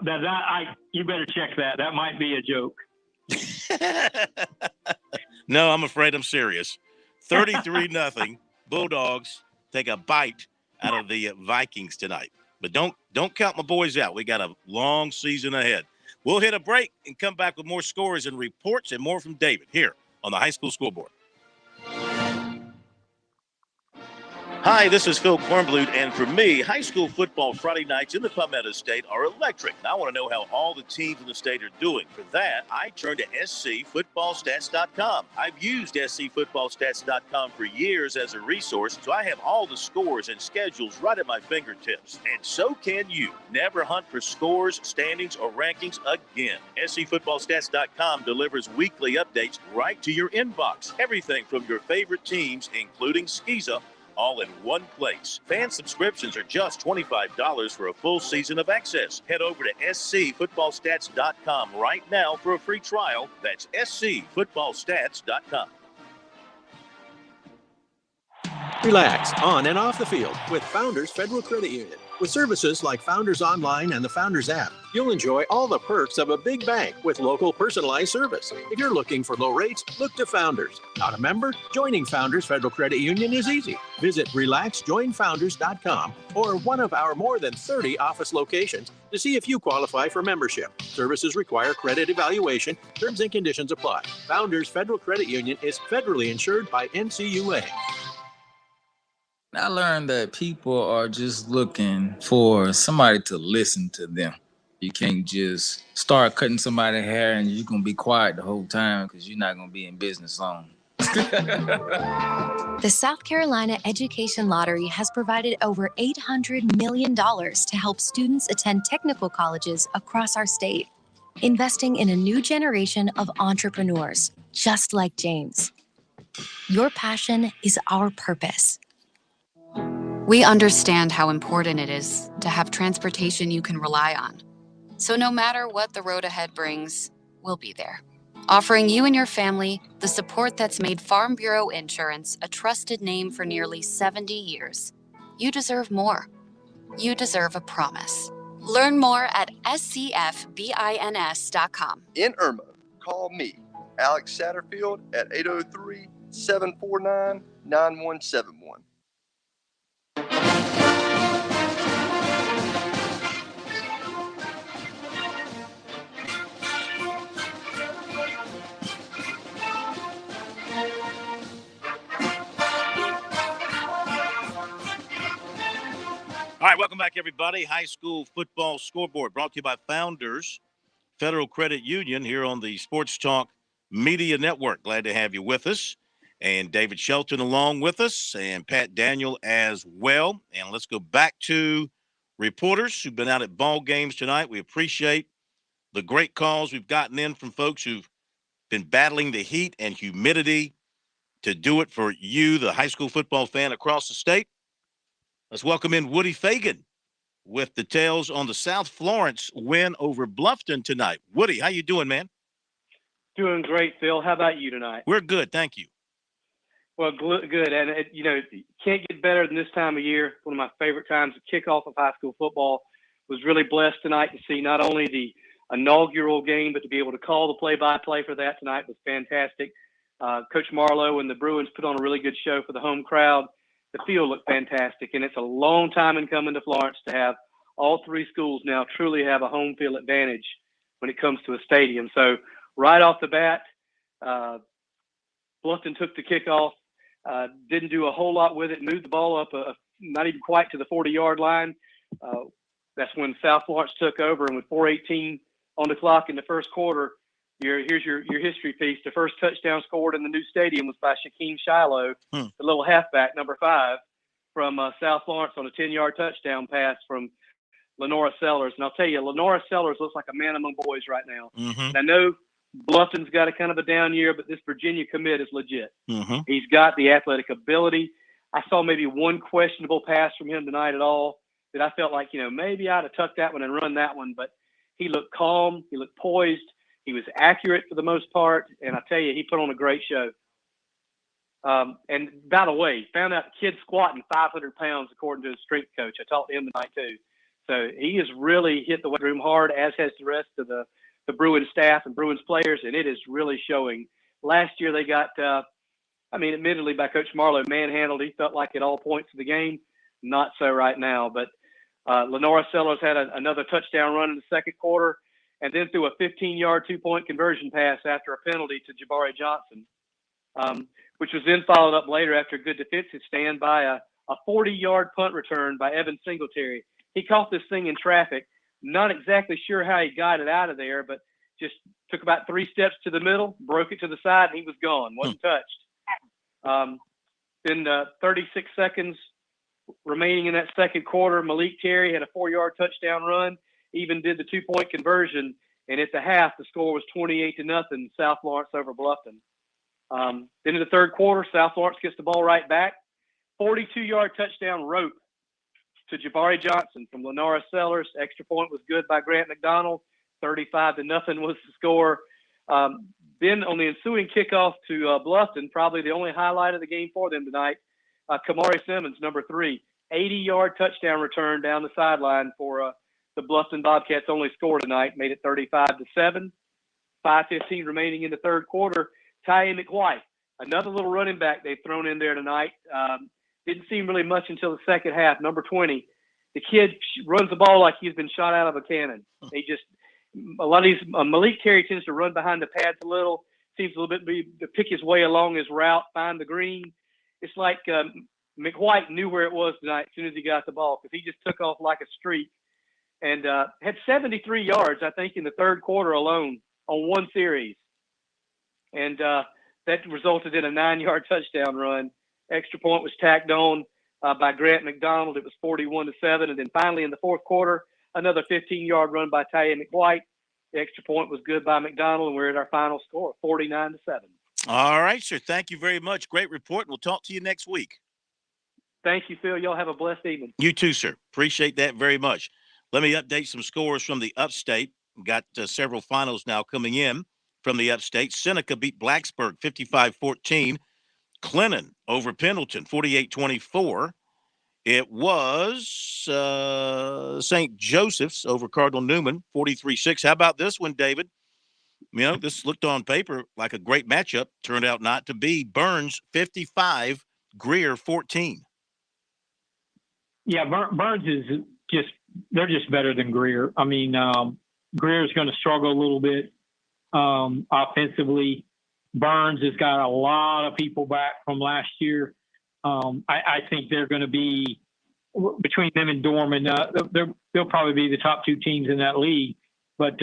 you better check that. That might be a joke. No, I'm afraid I'm serious. 33-0. Bulldogs take a bite out of the Vikings tonight. But don't count my boys out. We got a long season ahead. We'll hit a break and come back with more scores and reports and more from David here on the High School Scoreboard. Hi, this is Phil Kornblut, and for me, high school football Friday nights in the Palmetto State are electric. Now, I want to know how all the teams in the state are doing. For that, I turn to scfootballstats.com. I've used scfootballstats.com for years as a resource, so I have all the scores and schedules right at my fingertips. And so can you. Never hunt for scores, standings, or rankings again. scfootballstats.com delivers weekly updates right to your inbox. Everything from your favorite teams, including Skeeza, all in one place. Fan subscriptions are just $25 for a full season of access. Head over to scfootballstats.com right now for a free trial. That's scfootballstats.com. Relax on and off the field with Founders Federal Credit Union. With services like Founders Online and the Founders app, you'll enjoy all the perks of a big bank with local personalized service. If you're looking for low rates, look to Founders. Not a member? Joining Founders Federal Credit Union is easy. Visit relaxjoinfounders.com or one of our more than 30 office locations to see if you qualify for membership. Services require credit evaluation. Terms and conditions apply. Founders Federal Credit Union is federally insured by NCUA. I learned that people are just looking for somebody to listen to them. You can't just start cutting somebody's hair and you're going to be quiet the whole time because you're not going to be in business long. The South Carolina Education Lottery has provided over $800 million to help students attend technical colleges across our state, investing in a new generation of entrepreneurs, just like James. Your passion is our purpose. We understand how important it is to have transportation you can rely on. So no matter what the road ahead brings, we'll be there, offering you and your family the support that's made Farm Bureau Insurance a trusted name for nearly 70 years. You deserve more. You deserve a promise. Learn more at scfbins.com. In Irma, call me, Alex Satterfield, at 803-749-9171. All right, welcome back, everybody. High School Football Scoreboard brought to you by Founders Federal Credit Union here on the Sports Talk Media Network. Glad to have you with us. And David Shelton along with us and Pat Daniel as well. And let's go back to reporters who've been out at ball games tonight. We appreciate the great calls we've gotten in from folks who've been battling the heat and humidity to do it for you, the high school football fan across the state. Let's welcome in Woody Fagan with details on the South Florence win over Bluffton tonight. Woody, how you doing, man? Doing great, Phil. How about you tonight? We're good, thank you. Well, good. And, can't get better than this time of year. One of my favorite times, the kickoff of high school football. Was really blessed tonight to see not only the inaugural game, but to be able to call the play-by-play for that tonight was fantastic. Coach Marlowe and the Bruins put on a really good show for the home crowd. The field looked fantastic, and it's a long time in coming to Florence to have all three schools now truly have a home field advantage when it comes to a stadium. So right off the bat, Bluffton took the kickoff, didn't do a whole lot with it, moved the ball up, not even quite to the 40-yard line. That's when South Florence took over, and with 4:18 on the clock in the first quarter, here's your history piece. The first touchdown scored in the new stadium was by Shaquem Shiloh, the little halfback, number 5, from South Florence on a 10-yard touchdown pass from Lenora Sellers. And I'll tell you, Lenora Sellers looks like a man among boys right now. And I know Bluffton's got a kind of a down year, but this Virginia commit is legit. He's got the athletic ability. I saw maybe one questionable pass from him tonight at all that I felt like, maybe I'd have tucked that one and run that one. But he looked calm. He looked poised. He was accurate for the most part, and I tell you, he put on a great show. And by the way, found out the kid's squatting 500 pounds according to his strength coach. I talked to him tonight too. So he has really hit the weight room hard, as has the rest of the the Bruins staff and Bruins players, and it is really showing. Last year they got, admittedly by Coach Marlowe, manhandled. He felt like at all points of the game. Not so right now. But Lenora Sellers had another touchdown run in the second quarter, and then threw a 15-yard two-point conversion pass after a penalty to Jabari Johnson, which was then followed up later after a good defensive stand by a 40-yard punt return by Evan Singletary. He caught this thing in traffic. Not exactly sure how he got it out of there, but just took about 3 steps to the middle, broke it to the side, and he was gone. Wasn't touched. Then 36 seconds remaining in that second quarter, Malik Terry had a 4-yard touchdown run, even did the 2-point conversion, and at the half, the score was 28-0, South Lawrence over Bluffton. Then in the third quarter, South Lawrence gets the ball right back. 42-yard touchdown rope to Jabari Johnson from Lenora Sellers. Extra point was good by Grant McDonald. 35-0 was the score. Then on the ensuing kickoff to Bluffton, probably the only highlight of the game for them tonight, Kamari Simmons, number 3, 80-yard touchdown return down the sideline for the Bluffton Bobcats' only score tonight, made it 35-7. 5:15 remaining in the third quarter. Ty McWhite, another little running back they've thrown in there tonight. Didn't seem really much until the second half. Number 20, the kid runs the ball like he's been shot out of a cannon. They just a lot of these Malik Terry tends to run behind the pads a little. Seems a little bit to pick his way along his route, find the green. It's like McWhite knew where it was tonight as soon as he got the ball, because he just took off like a streak and had 73 yards, I think, in the third quarter alone on one series. And that resulted in a 9-yard touchdown run. Extra point was tacked on by Grant McDonald. It was 41-7. And then finally in the fourth quarter, another 15-yard run by Taya McWhite. The extra point was good by McDonald, and we're at our final score, 49-7. All right, sir. Thank you very much. Great report, and we'll talk to you next week. Thank you, Phil. Y'all have a blessed evening. You too, sir. Appreciate that very much. Let me update some scores from the upstate. Got several finals now coming in from the upstate. Seneca beat Blacksburg 55-14. Clinton over Pendleton 48-24. It was St. Joseph's over Cardinal Newman 43-6. How about this one, David? You know, this looked on paper like a great matchup. Turned out not to be. Burns 55, Greer 14. Yeah, Burns is they're just better than Greer. I mean, Greer's going to struggle a little bit offensively. Burns has got a lot of people back from last year. I think they're going to be, between them and Dorman, they'll probably be the top 2 teams in that league. But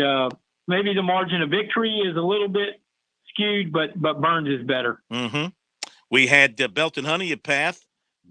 maybe the margin of victory is a little bit skewed, but Burns is better. Mm-hmm. We had Belton Honeypath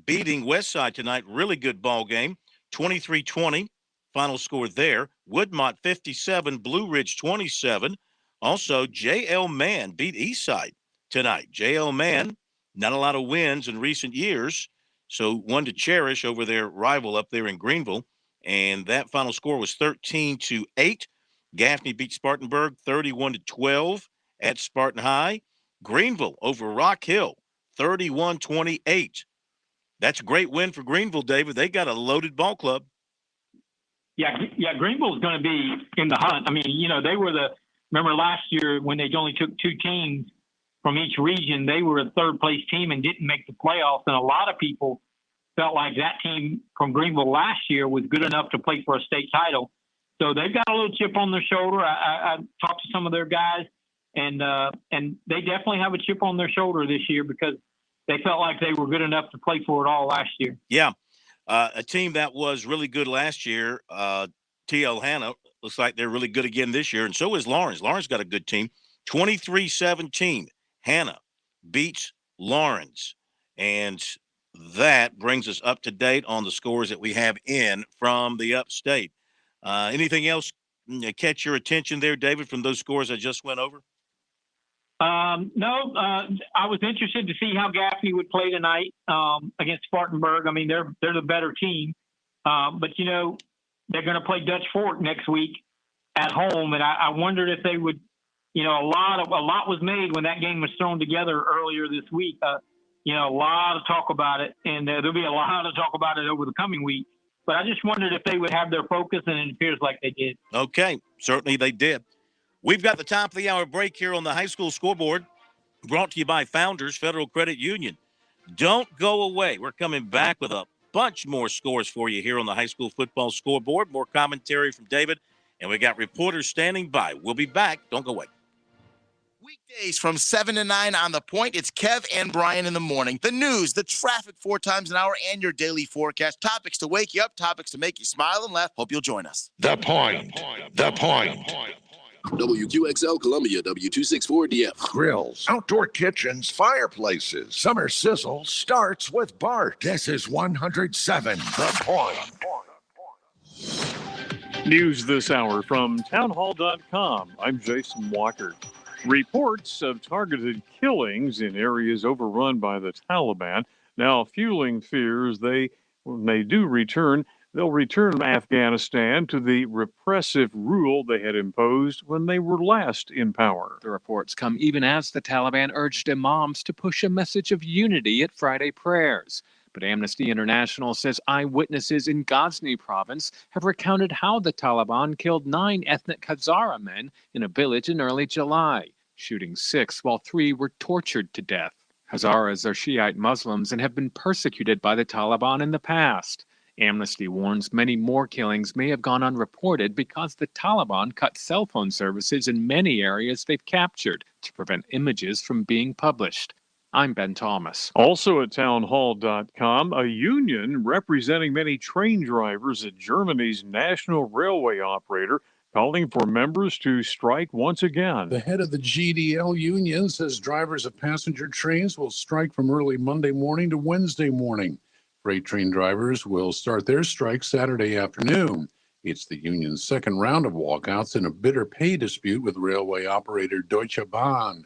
beating Westside tonight. Really good ball game. 23-20, final score there. Woodmont 57, Blue Ridge 27. Also, J.L. Mann beat Eastside tonight. J.L. Mann, not a lot of wins in recent years, so one to cherish over their rival up there in Greenville. And that final score was 13-8. Gaffney beat Spartanburg 31-12 at Spartan High. Greenville over Rock Hill 31-28. That's a great win for Greenville, David. They got a loaded ball club. Yeah, Greenville's going to be in the hunt. I mean, you know, they were remember last year when they only took 2 teams from each region, they were a third-place team and didn't make the playoffs. And a lot of people felt like that team from Greenville last year was good enough to play for a state title. So they've got a little chip on their shoulder. I talked to some of their guys, and they definitely have a chip on their shoulder this year because they felt like they were good enough to play for it all last year. Yeah, a team that was really good last year, TL Hanna, looks like they're really good again this year, and so is Lawrence. Lawrence got a good team. 23-17, Hanna beats Lawrence, and that brings us up to date on the scores that we have in from the upstate. Anything else catch your attention there, David, from those scores I just went over? No, I was interested to see how Gaffney would play tonight against Spartanburg. I mean, they're the better team, but you know they're going to play Dutch Fork next week at home, and I wondered if they would. You know, a lot was made when that game was thrown together earlier this week. You know, a lot of talk about it, and there'll be a lot of talk about it over the coming week. But I just wondered if they would have their focus, and it appears like they did. Okay, certainly they did. We've got the top of the hour break here on the high school scoreboard, brought to you by Founders Federal Credit Union. Don't go away. We're coming back with a bunch more scores for you here on the high school football scoreboard. More commentary from David, and we got reporters standing by. We'll be back. Don't go away. Weekdays from 7 to 9 on The Point. It's Kev and Brian in the morning. The news, the traffic 4 times an hour, and your daily forecast. Topics to wake you up, topics to make you smile and laugh. Hope you'll join us. The Point. The Point. WQXL Columbia, W264DF. Grills, outdoor kitchens, fireplaces. Summer sizzle starts with Bart. This is 107. The Point. News this hour from townhall.com. I'm Jason Walker. Reports of targeted killings in areas overrun by the Taliban now fueling fears when they do return, they'll return Afghanistan to the repressive rule they had imposed when they were last in power. The reports come even as the Taliban urged imams to push a message of unity at Friday prayers. But Amnesty International says eyewitnesses in Ghazni province have recounted how the Taliban killed 9 ethnic Hazara men in a village in early July, shooting 6 while 3 were tortured to death. Hazaras are Shiite Muslims and have been persecuted by the Taliban in the past. Amnesty warns many more killings may have gone unreported because the Taliban cut cell phone services in many areas they've captured to prevent images from being published. I'm Ben Thomas. Also at townhall.com, a union representing many train drivers at Germany's national railway operator calling for members to strike once again. The head of the GDL union says drivers of passenger trains will strike from early Monday morning to Wednesday morning. Freight train drivers will start their strike Saturday afternoon. It's the union's second round of walkouts in a bitter pay dispute with railway operator Deutsche Bahn.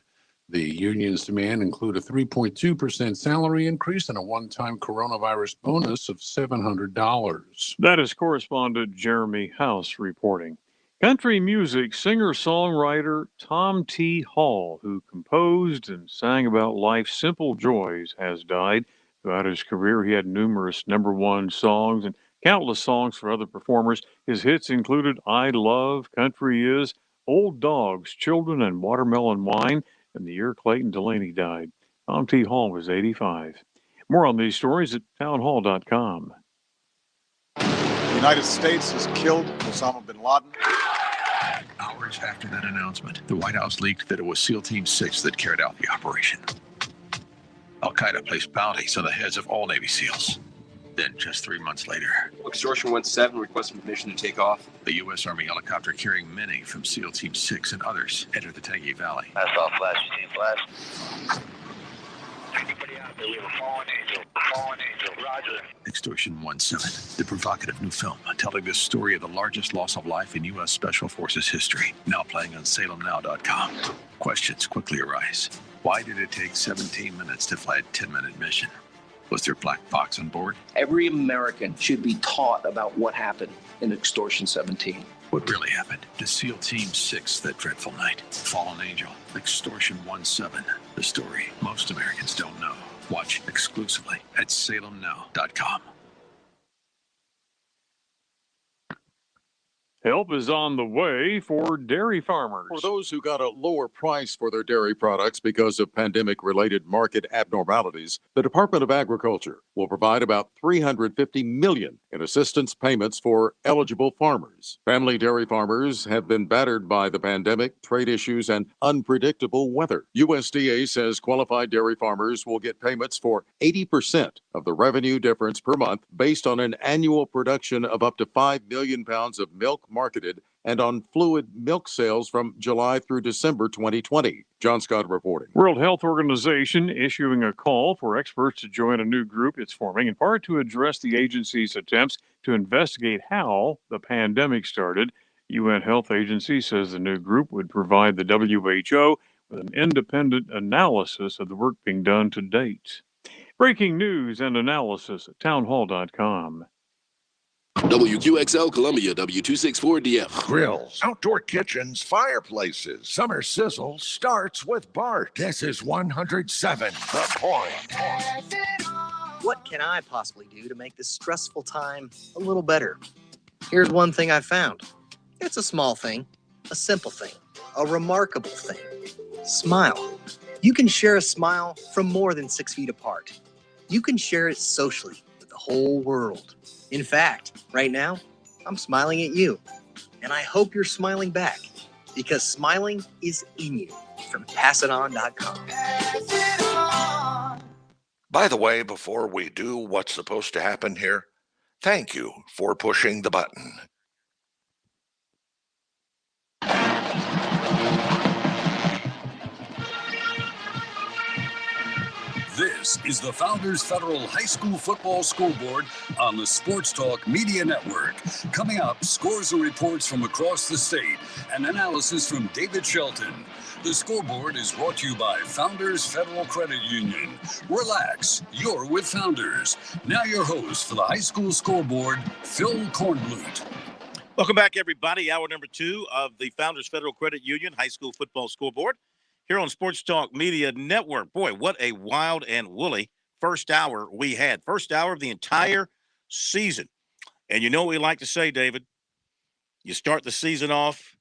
The union's demand include a 3.2% salary increase and a one-time coronavirus bonus of $700. That is correspondent Jeremy House reporting. Country music singer-songwriter Tom T. Hall, who composed and sang about life's simple joys, has died. Throughout his career, he had numerous #1 songs and countless songs for other performers. His hits included I Love, Country Is, Old Dogs, Children, and Watermelon Wine. And the year Clayton Delaney died, Tom T. Hall was 85. More on these stories at townhall.com. The United States has killed Osama bin Laden. Hours after that announcement, the White House leaked that it was SEAL Team 6 that carried out the operation. Al-Qaeda placed bounties on the heads of all Navy SEALs. Then, just 3 months later, Extortion 1-7 requesting permission to take off. The U.S. Army helicopter carrying many from SEAL Team 6 and others entered the Tangi Valley. That's all flash, you see flash. Anybody out there, we have a fallen angel. Fallen angel, roger. Extortion 1-7, the provocative new film telling the story of the largest loss of life in U.S. Special Forces history, now playing on SalemNow.com. Questions quickly arise. Why did it take 17 minutes to fly a 10-minute mission? Was there a black box on board? Every American should be taught about what happened in Extortion 17. What really happened to SEAL Team 6 that dreadful night? Fallen Angel, Extortion 1-7, the story most Americans don't know. Watch exclusively at SalemNow.com. Help is on the way for dairy farmers. For those who got a lower price for their dairy products because of pandemic-related market abnormalities, the Department of Agriculture will provide about $350 million in assistance payments for eligible farmers. Family dairy farmers have been battered by the pandemic, trade issues, and unpredictable weather. USDA says qualified dairy farmers will get payments for 80% of the revenue difference per month based on an annual production of up to 5 million pounds of milk marketed and on fluid milk sales from July through December 2020. John Scott reporting. World Health Organization issuing a call for experts to join a new group it's forming in part to address the agency's attempts to investigate how the pandemic started. UN Health Agency says the new group would provide the WHO with an independent analysis of the work being done to date. Breaking news and analysis at townhall.com. WQXL Columbia, W264DF. Grills, outdoor kitchens, fireplaces. Summer sizzle starts with Bart. This is 107. The Point. What can I possibly do to make this stressful time a little better? Here's one thing I found. It's a small thing, a simple thing, a remarkable thing. Smile. You can share a smile from more than 6 feet apart. You can share it socially with the whole world. In fact, right now, I'm smiling at you. And I hope you're smiling back, because smiling is in you from PassItOn.com. By the way, before we do what's supposed to happen here, thank you for pushing the button. This is the Founders Federal High School Football Scoreboard on the Sports Talk Media Network. Coming up, scores and reports from across the state and analysis from David Shelton. The Scoreboard is brought to you by Founders Federal Credit Union. Relax, you're with Founders. Now your host for the High School Scoreboard, Phil Kornblut. Welcome back, everybody. Hour number 2 of the Founders Federal Credit Union High School Football Scoreboard here on Sports Talk Media Network. Boy, what a wild and woolly first hour we had. First hour of the entire season. And you know what we like to say, David? You start the season off,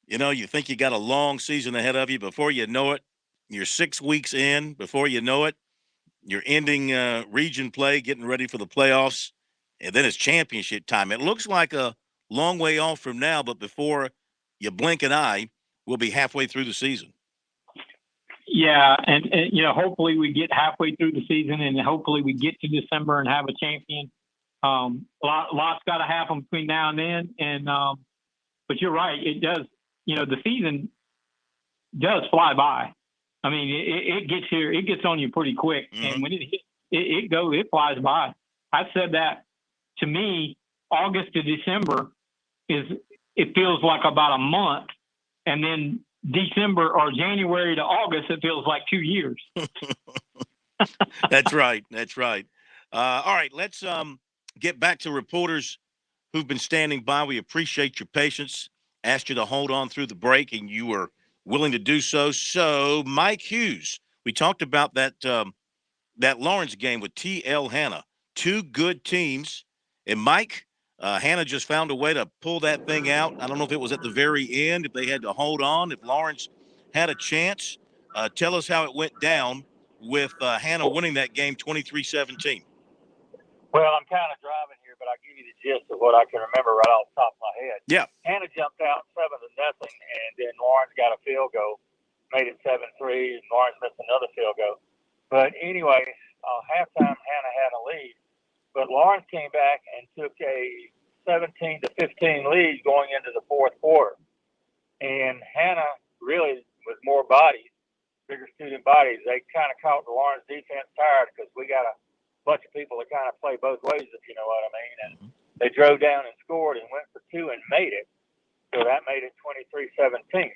you think you got a long season ahead of you. Before you know it, you're 6 weeks in. Before you know it, you're ending region play, getting ready for the playoffs, and then it's championship time. It looks like a long way off from now, but before you blink an eye, we'll be halfway through the season. Yeah, and hopefully we get halfway through the season, and hopefully we get to December and have a champion. Lots got to happen between now and then, and but you're right, it does. The season does fly by. I mean, it gets here, it gets on you pretty quick, and when it hits, it flies by. I've said that. To me, August to December it feels like about a month, and then December or January to August, it feels like 2 years. That's right. That's right. All right, let's get back to reporters who've been standing by. We appreciate your patience. Asked you to hold on through the break, and you were willing to do so. So, Mike Hughes, we talked about that Lawrence game with T.L. Hanna. 2 good teams. And, Mike, Hanna just found a way to pull that thing out. I don't know if it was at the very end, if they had to hold on, if Lawrence had a chance. Tell us how it went down with Hanna winning that game 23-17. Well, I'm kind of driving here, but I'll give you the gist of what I can remember right off the top of my head. Yeah. Hanna jumped out 7-0, and then Lawrence got a field goal, made it 7-3, and Lawrence missed another field goal. But anyway, halftime, Hanna had a lead. But Lawrence came back and took a 17-15 lead going into the fourth quarter. And Hanna really, with more bodies, bigger student bodies, they kind of caught the Lawrence defense tired, because we got a bunch of people that kind of play both ways, if you know what I mean. And they drove down and scored and went for 2 and made it. So that made it 23-17.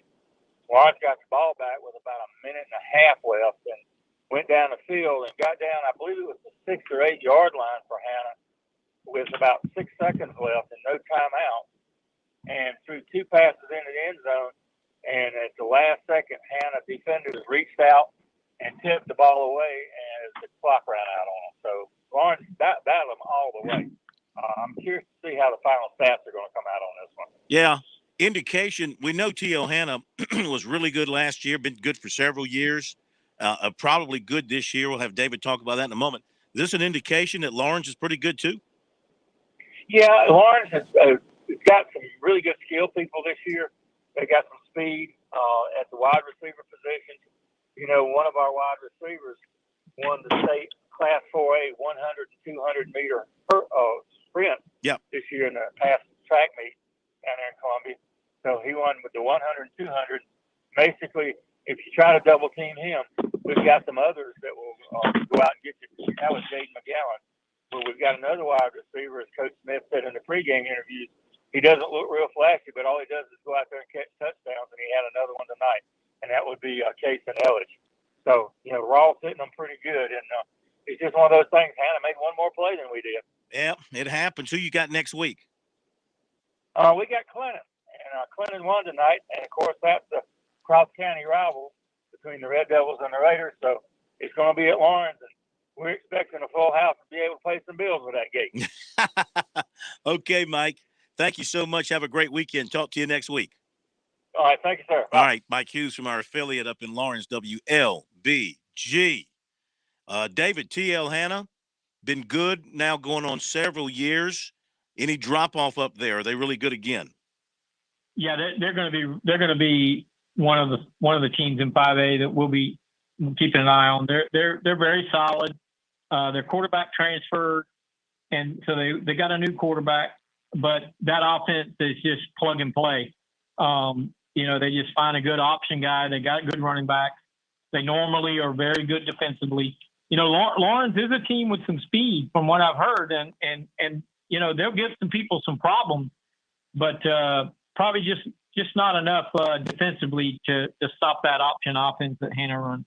Lawrence got the ball back with about a minute and a half left and went down the field and got down, I believe it was the 6 or 8 yard line for Hanna, with about 6 seconds left and no timeout, and threw 2 passes into the end zone. And at the last second, Hanna defenders reached out and tipped the ball away as the clock ran out on them. So Lawrence battled them all the way. I'm curious to see how the final stats are going to come out on this one. Yeah. Indication, we know T.L. Hanna was really good last year, been good for several years, probably good this year. We'll have David talk about that in a moment. Is this an indication that Lawrence is pretty good too? Yeah, Lawrence has got some really good skill people this year. They got some speed at the wide receiver position. One of our wide receivers won the state Class 4A 100 and 200 meter sprint this year in the past track meet down there in Columbia. So he won with the 100 and 200. Basically, if you try to double team him, we've got some others that will go out and get you. That was Jaden McGowan. But we've got another wide receiver, as Coach Smith said in the pregame interviews. He doesn't look real flashy, but all he does is go out there and catch touchdowns, and he had another one tonight, and that would be Cason Elledge. So, we're all sitting them pretty good, and it's just one of those things. Hanna made one more play than we did. Yeah, it happens. Who you got next week? We got Clinton, and Clinton won tonight, and, of course, that's the Cross County rival between the Red Devils and the Raiders, so it's going to be at Lawrence, and we're expecting a full house to be able to pay some bills with that gate. Okay, Mike. Thank you so much. Have a great weekend. Talk to you next week. All right. Thank you, sir. All right. Mike Hughes from our affiliate up in Lawrence, WLBG. David, TL Hanna, been good now going on several years. Any drop-off up there? Are they really good again? Yeah, they're going to be one of the teams in 5A that we'll be keeping an eye on. They're very solid. Their quarterback transferred, and so they got a new quarterback, but that offense is just plug and play. They just find a good option guy. They got good running backs. They normally are very good defensively. Lawrence is a team with some speed from what I've heard, and they'll give some people some problems, but probably just not enough defensively to stop that option offense that Hannah runs.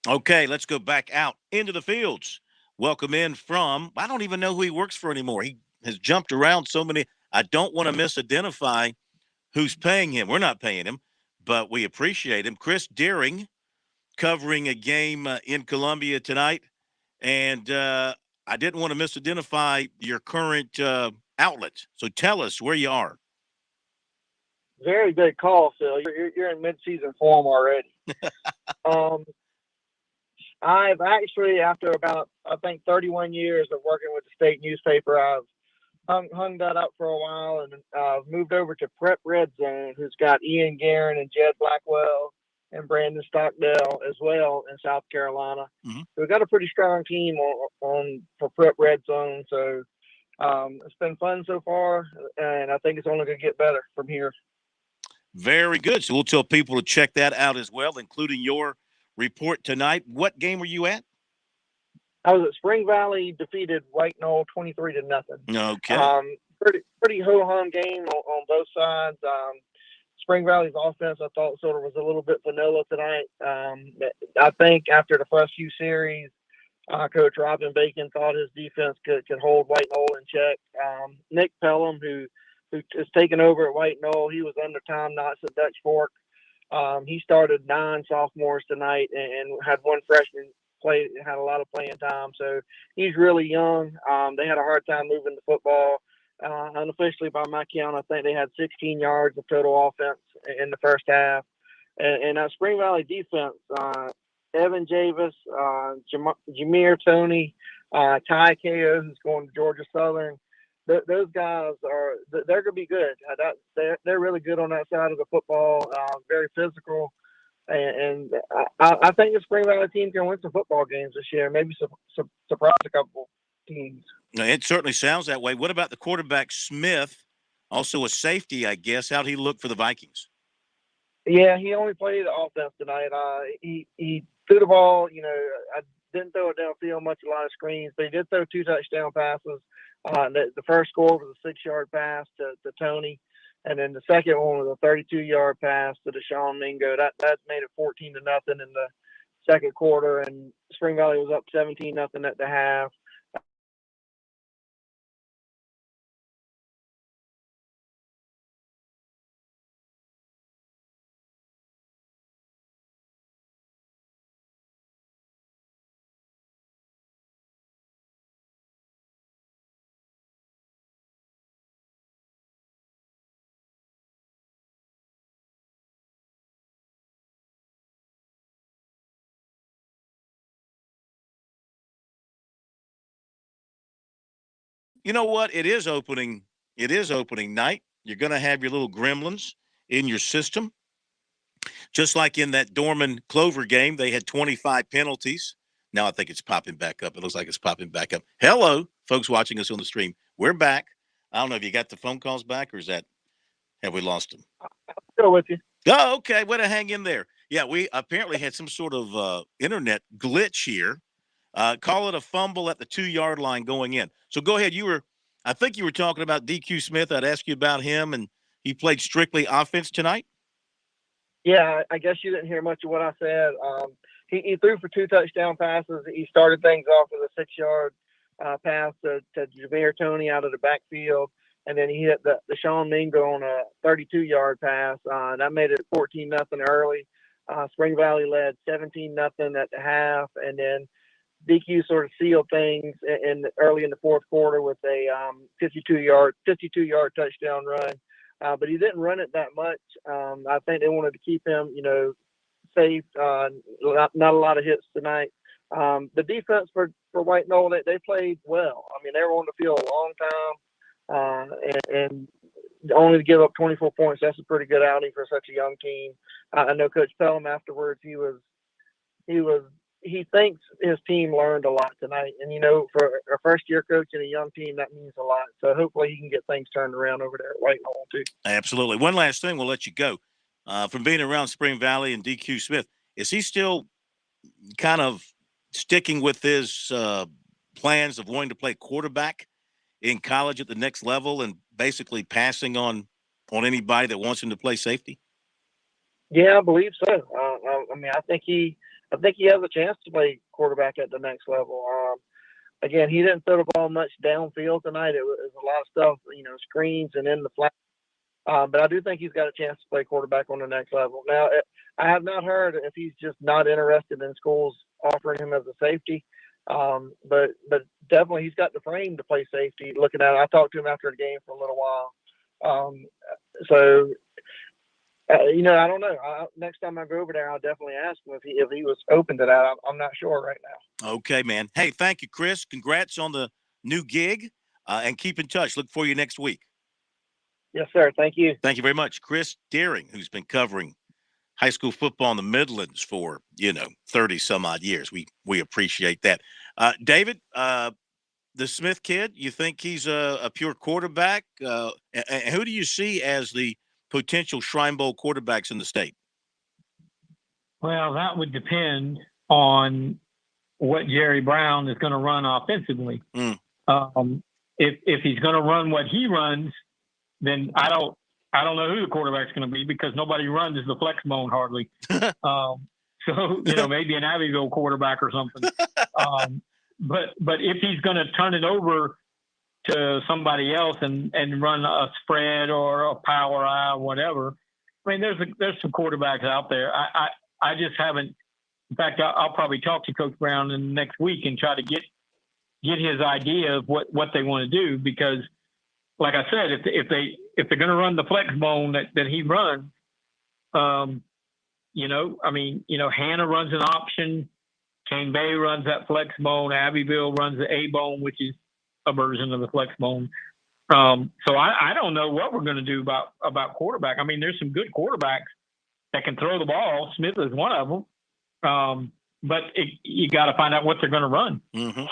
Okay, let's go back out into the fields. Welcome in from, I don't even know who he works for anymore. He has jumped around so many. I don't want to misidentify who's paying him. We're not paying him, but we appreciate him. Chris Deering covering a game in Columbia tonight. And I didn't want to misidentify your current outlet. So tell us where you are. Very good call, Phil. You're in mid-season form already. I've actually, after about, I think, 31 years of working with the state newspaper, I've hung that up for a while and moved over to Prep Red Zone, who's got Ian Guerin and Jed Blackwell and Brandon Stockdale as well in South Carolina. Mm-hmm. So we've got a pretty strong team on for Prep Red Zone. So it's been fun so far, and I think it's only going to get better from here. Very good. So we'll tell people to check that out as well, including your report tonight. What game were you at? I was at Spring Valley, defeated White Knoll 23-0. Okay. Pretty ho-hum game on both sides. Spring Valley's offense, I thought, sort of was a little bit vanilla tonight. I think after the first few series, Coach Robin Bacon thought his defense could hold White Knoll in check. Nick Pelham, who is taking over at White Knoll, he was under Tom Knotts at Dutch Fork. He started 9 sophomores tonight and had one freshman had a lot of playing time. So he's really young. They had a hard time moving the football. Unofficially, by my count, I think they had 16 yards of total offense in the first half. And that Spring Valley defense, Evan Javis, Jameer Tony, Ty Ko, who's going to Georgia Southern, those guys they're going to be good. They're really good on that side of the football, very physical. And I think the Spring Valley team can win some football games this year, maybe surprise a couple teams. It certainly sounds that way. What about the quarterback, Smith, also a safety, I guess? How'd he look for the Vikings? Yeah, he only played the offense tonight. He threw the ball, I didn't throw it downfield much, a lot of screens, but he did throw 2 touchdown passes. The first score was a 6-yard pass to Tony. And then the second one was a 32-yard pass to Deshaun Mingo. That made it 14-0 in the second quarter, and Spring Valley was up 17-0 at the half. You know what? It is opening night. You're going to have your little gremlins in your system. Just like in that Dorman Clover game, they had 25 penalties. Now I think it's popping back up. It looks like it's popping back up. Hello, folks watching us on the stream. We're back. I don't know if you got the phone calls back, or have we lost them? Still with you. Oh, okay. Way to hang in there. Yeah, we apparently had some sort of internet glitch here. Call it a fumble at the 2-yard line going in. So go ahead. I think you were talking about DQ Smith. I'd ask you about him, and he played strictly offense tonight. Yeah, I guess you didn't hear much of what I said. He threw for 2 touchdown passes. He started things off with a 6-yard pass to Jameer Tony out of the backfield, and then he hit the Deshaun Mingo on a 32-yard pass. That made it 14-0 early. Spring Valley led 17-0 at the half, and then DQ sort of sealed things early in the fourth quarter with a 52-yard touchdown run. but he didn't run it that much. I think they wanted to keep him, safe. Not a lot of hits tonight. The defense for White Knoll, they played well. I mean, they were on the field a long time, and only to give up 24 points, that's a pretty good outing for such a young team. I know Coach Pelham afterwards, he thinks his team learned a lot tonight. And, for a first-year coach and a young team, that means a lot. So hopefully he can get things turned around over there at White Knoll, too. Absolutely. One last thing, we'll let you go. From being around Spring Valley and DQ Smith, is he still kind of sticking with his plans of wanting to play quarterback in college at the next level and basically passing on anybody that wants him to play safety? Yeah, I believe so. I think he has a chance to play quarterback at the next level. Again, he didn't throw the ball much downfield tonight. It was a lot of stuff, screens and in the flat. But I do think he's got a chance to play quarterback on the next level. Now, I have not heard if he's just not interested in schools offering him as a safety. But definitely he's got the frame to play safety. Looking at it, I talked to him after the game for a little while. I don't know. Next time I go over there, I'll definitely ask him if he was open to that. I'm not sure right now. Okay, man. Hey, thank you, Chris. Congrats on the new gig, and keep in touch. Look for you next week. Yes, sir. Thank you. Thank you very much. Chris Deering, who's been covering high school football in the Midlands for, 30 some odd years. We appreciate that. David, the Smith kid, you think he's a pure quarterback? And who do you see as the potential Shrine Bowl quarterbacks in the state? Well, that would depend on what Jerry Brown is going to run offensively. If he's going to run what he runs, then I don't know who the quarterback's going to be, because nobody runs the flex bone hardly. So maybe an Abbeville quarterback or something. But if he's going to turn it over to somebody else and run a spread or a power eye or whatever, I mean, there's some quarterbacks out there. I just haven't. In fact, I'll probably talk to Coach Brown in the next week and try to get his idea of what they want to do, because, like I said, if they're going to run the flex bone that he runs, Hannah runs an option, Kane Bay runs that flex bone, Abbeville runs the A bone, which is a version of the flex bone. So I don't know what we're going to do about quarterback. I mean, there's some good quarterbacks that can throw the ball. Smith is one of them. But you got to find out what they're going to run. Mm-hmm.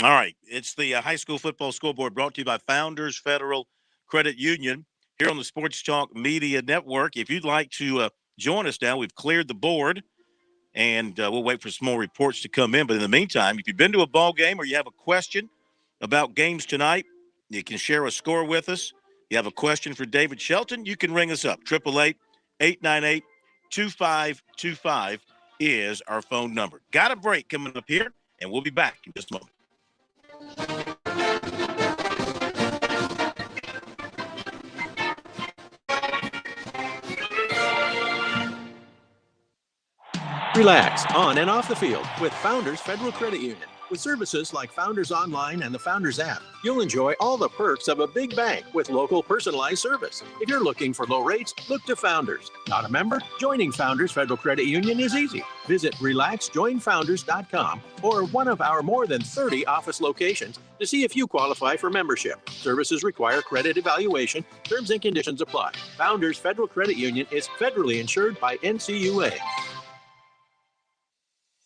All right. It's the high school football scoreboard, brought to you by Founders Federal Credit Union here on the Sports Talk Media Network. If you'd like to join us now, we've cleared the board, and we'll wait for some more reports to come in. But in the meantime, if you've been to a ball game or you have a question about games tonight, you can share a score with us. You have a question for David Shelton, you can ring us up. 888-898-2525 is our phone number. Got a break coming up here, and we'll be back in just a moment. Relax on and off the field with Founders Federal Credit Union. With services like Founders Online and the Founders app, you'll enjoy all the perks of a big bank with local personalized service. If you're looking for low rates, look to Founders. Not a member? Joining Founders Federal Credit Union is easy. Visit relaxjoinfounders.com or one of our more than 30 office locations to see if you qualify for membership. Services require credit evaluation. Terms and conditions apply. Founders Federal Credit Union is federally insured by NCUA.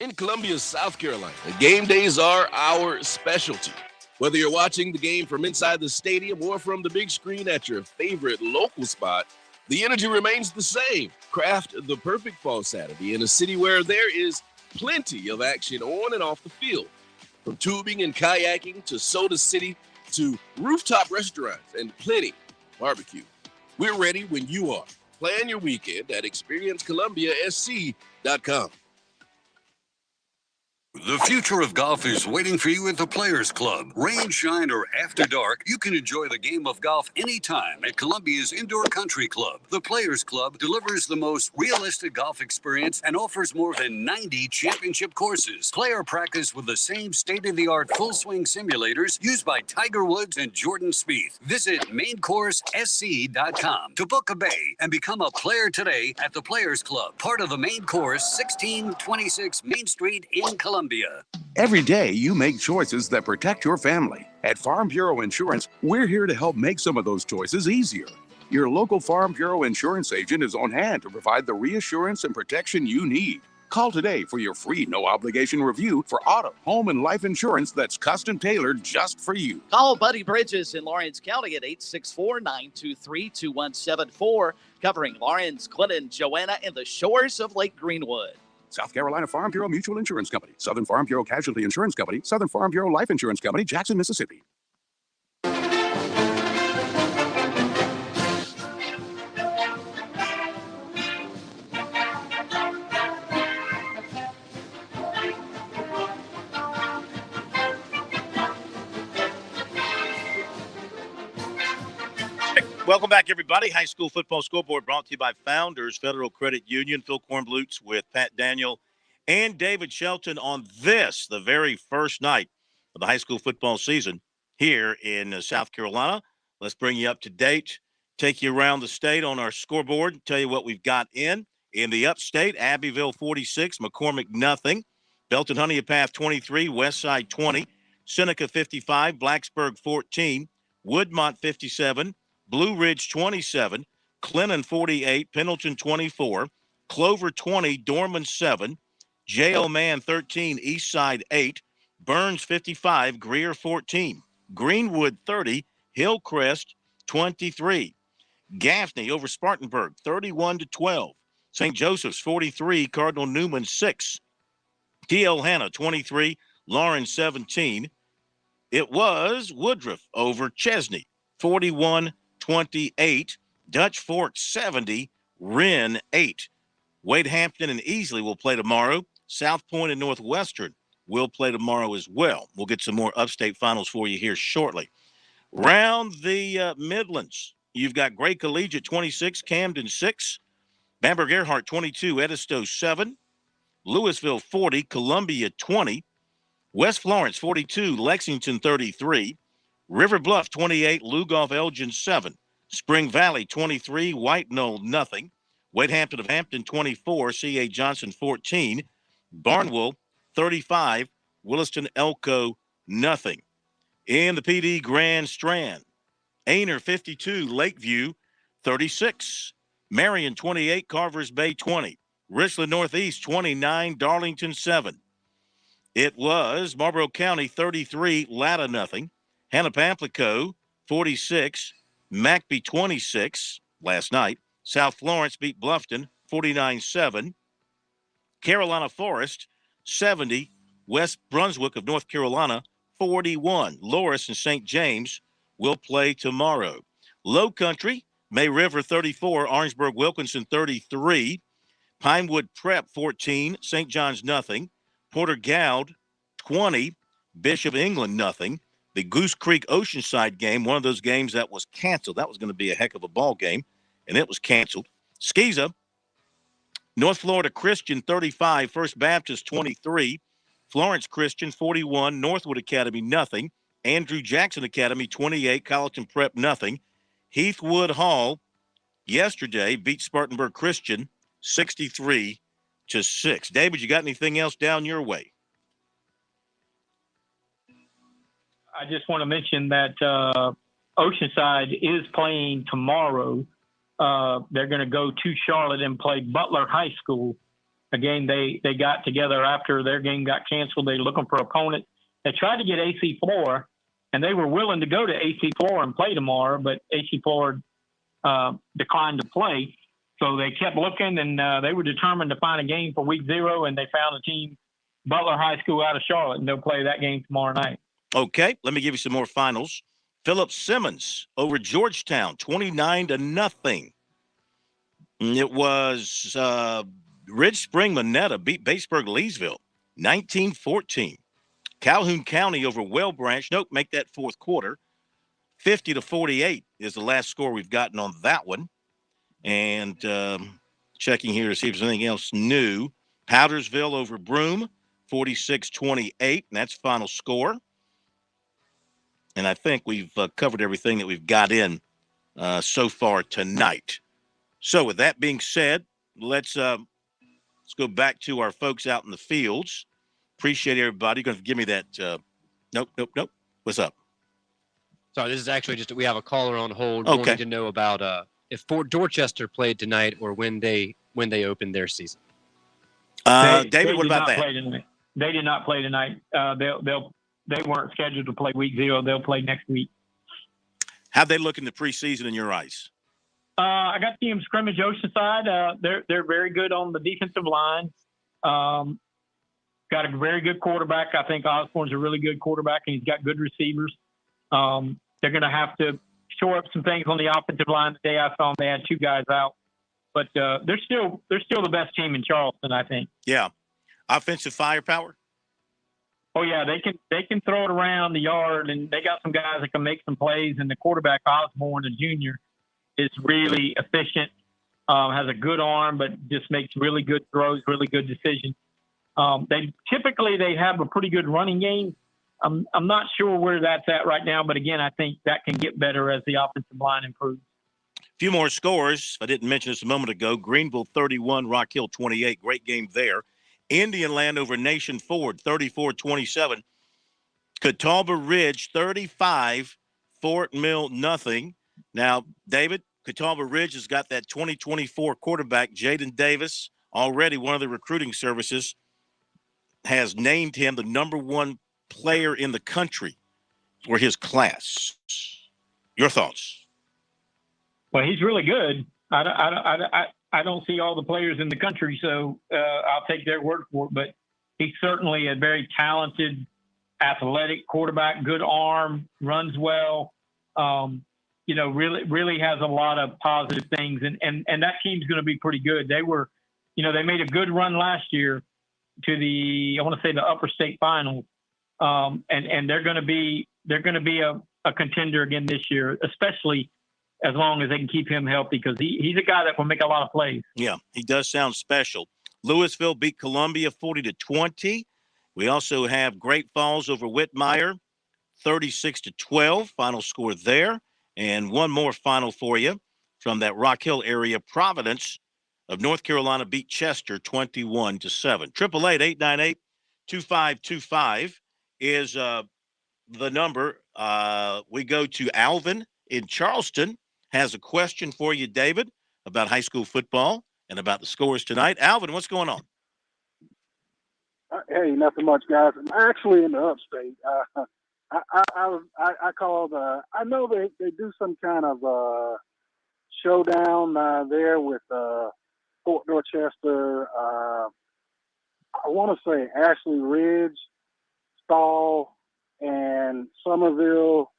In Columbia, South Carolina, game days are our specialty. Whether you're watching the game from inside the stadium or from the big screen at your favorite local spot, the energy remains the same. Craft the perfect fall Saturday in a city where there is plenty of action on and off the field. From tubing and kayaking to Soda City to rooftop restaurants and plenty barbecue. We're ready when you are. Plan your weekend at experiencecolumbiasc.com. The future of golf is waiting for you at the Players Club. Rain, shine, or after dark, you can enjoy the game of golf anytime at Columbia's Indoor Country Club. The Players Club delivers the most realistic golf experience and offers more than 90 championship courses. Play or practice with the same state-of-the-art full-swing simulators used by Tiger Woods and Jordan Spieth. Visit maincoursesc.com to book a bay and become a player today at the Players Club, part of the Main Course, 1626 Main Street in Columbia. Every day, you make choices that protect your family. At Farm Bureau Insurance, we're here to help make some of those choices easier. Your local Farm Bureau insurance agent is on hand to provide the reassurance and protection you need. Call today for your free no-obligation review for auto, home, and life insurance that's custom tailored just for you. Call Buddy Bridges in Lawrence County at 864-923-2174, covering Lawrence, Clinton, Joanna, and the shores of Lake Greenwood. South Carolina Farm Bureau Mutual Insurance Company, Southern Farm Bureau Casualty Insurance Company, Southern Farm Bureau Life Insurance Company, Jackson, Mississippi. Welcome back, everybody. High School Football Scoreboard brought to you by Founders Federal Credit Union. Phil Kornblutz with Pat Daniel and David Shelton on this, the very first night of the high school football season here in South Carolina. Let's bring you up to date, take you around the state on our scoreboard, tell you what we've got in the upstate. Abbeville 46, McCormick nothing. Belton Honeypath 23, Westside 20, Seneca 55, Blacksburg 14, Woodmont 57, Blue Ridge 27, Clinton 48, Pendleton 24, Clover 20, Dorman 7, J.O. Mann 13, Eastside 8, Burns 55, Greer 14, Greenwood 30, Hillcrest 23, Gaffney over Spartanburg 31-12, St. Joseph's 43, Cardinal Newman 6, T.L. Hanna 23, Lawrence 17. It was Woodruff over Chesney 41-28, Dutch Fork 70, Wren 8. Wade Hampton and Easley will play tomorrow. South Point and Northwestern will play tomorrow as well. We'll get some more upstate finals for you here shortly. Round the Midlands, you've got Gray Collegiate 26, Camden 6, Bamberg Earhart 22, Edisto 7, Louisville 40, Columbia 20, West Florence 42, Lexington 33, River Bluff 28, Lugoff Elgin 7, Spring Valley 23, White Knoll nothing, Wade Hampton of Hampton 24, C.A. Johnson 14, Barnwell 35, Williston Elko nothing. In the PD Grand Strand, Ainer 52, Lakeview 36, Marion 28, Carvers Bay 20, Richland Northeast 29, Darlington 7. It was Marlboro County 33, Latta nothing, Hannah-Pamplico 46, McBee 26 last night. South Florence beat Bluffton 49-7. Carolina Forest 70, West Brunswick of North Carolina 41. Loris and St. James will play tomorrow. Low Country, May River 34, Orangeburg Wilkinson 33, Pinewood Prep 14, St. John's nothing, Porter Goud 20, Bishop England nothing. The Goose Creek Oceanside game, one of those games that was canceled. That was going to be a heck of a ball game, and it was canceled. Skeeza, North Florida Christian 35, First Baptist 23, Florence Christian 41, Northwood Academy nothing, Andrew Jackson Academy 28, Colleton Prep nothing. Heathwood Hall yesterday beat Spartanburg Christian 63-6. David, you got anything else down your way? I just want to mention that Oceanside is playing tomorrow. They're going to go to Charlotte and play Butler High School. A game they got together after their game got canceled. They're looking for opponents. They tried to get AC Flora, and they were willing to go to AC Flora and play tomorrow, but AC Flora declined to play. So they kept looking, and they were determined to find a game for week 0, and they found a team, Butler High School out of Charlotte, and they'll play that game tomorrow night. Okay, let me give you some more finals. Philip Simmons over Georgetown, 29-0. It was Ridge Spring Monetta beat Batesburg Leesville, 19-14. Calhoun County over Well Branch. Nope, make that fourth quarter. 50-48 is the last score we've gotten on that one. And checking here to see if there's anything else new. Powdersville over Broome, 46-28, and that's final score. And I think we've covered everything that we've got in so far tonight. So with that being said, let's go back to our folks out in the fields. Appreciate everybody. Going to give me that. Nope. What's up? Sorry, this is actually just we have a caller on hold Okay. wanting to know about if Fort Dorchester played tonight or when they opened their season. David, what did about not that? Play tonight. They did not play tonight. They weren't scheduled to play week 0. They'll play next week. How'd they look in the preseason in your eyes? I got the team scrimmage Oceanside. They're very good on the defensive line. Got a very good quarterback. I think Osborne's a really good quarterback, and he's got good receivers. They're going to have to shore up some things on the offensive line. Today I saw them, they had 2 guys out, but they're still the best team in Charleston, I think. Yeah, offensive firepower. Oh yeah, they can throw it around the yard, and they got some guys that can make some plays. And the quarterback Osborne, a junior, is really efficient. Has a good arm, but just makes really good throws, really good decisions. They have a pretty good running game. I'm not sure where that's at right now, but again, I think that can get better as the offensive line improves. A few more scores. I didn't mention this a moment ago. Greenville 31, Rock Hill 28. Great game there. Indian Land over Nation Ford 34-27. Catawba Ridge 35, Fort Mill nothing. Now, David, Catawba Ridge has got that 2024 quarterback, Jaden Davis. Already one of the recruiting services has named him the #1 player in the country for his class. Your thoughts? Well, he's really good. I don't see all the players in the country, so I'll take their word for it. But he's certainly a very talented, athletic quarterback, good arm, runs well. Really has a lot of positive things, and that team's going to be pretty good. They made a good run last year to the upper state finals, and they're going to be a contender again this year, especially as long as they can keep him healthy, because he's a guy that will make a lot of plays. Yeah, he does sound special. Louisville beat Columbia 40-20. We also have Great Falls over Whitmire 36-12. Final score there. And one more final for you from that Rock Hill area. Providence of North Carolina beat Chester 21-7. 888-898-2525 is the number. We go to Alvin in Charleston. Has a question for you, David, about high school football and about the scores tonight. Alvin, what's going on? Hey, nothing much, guys. I'm actually in the upstate. I called. I know they do some kind of showdown there with Fort Dorchester. I want to say Ashley Ridge, Stall, and Somerville.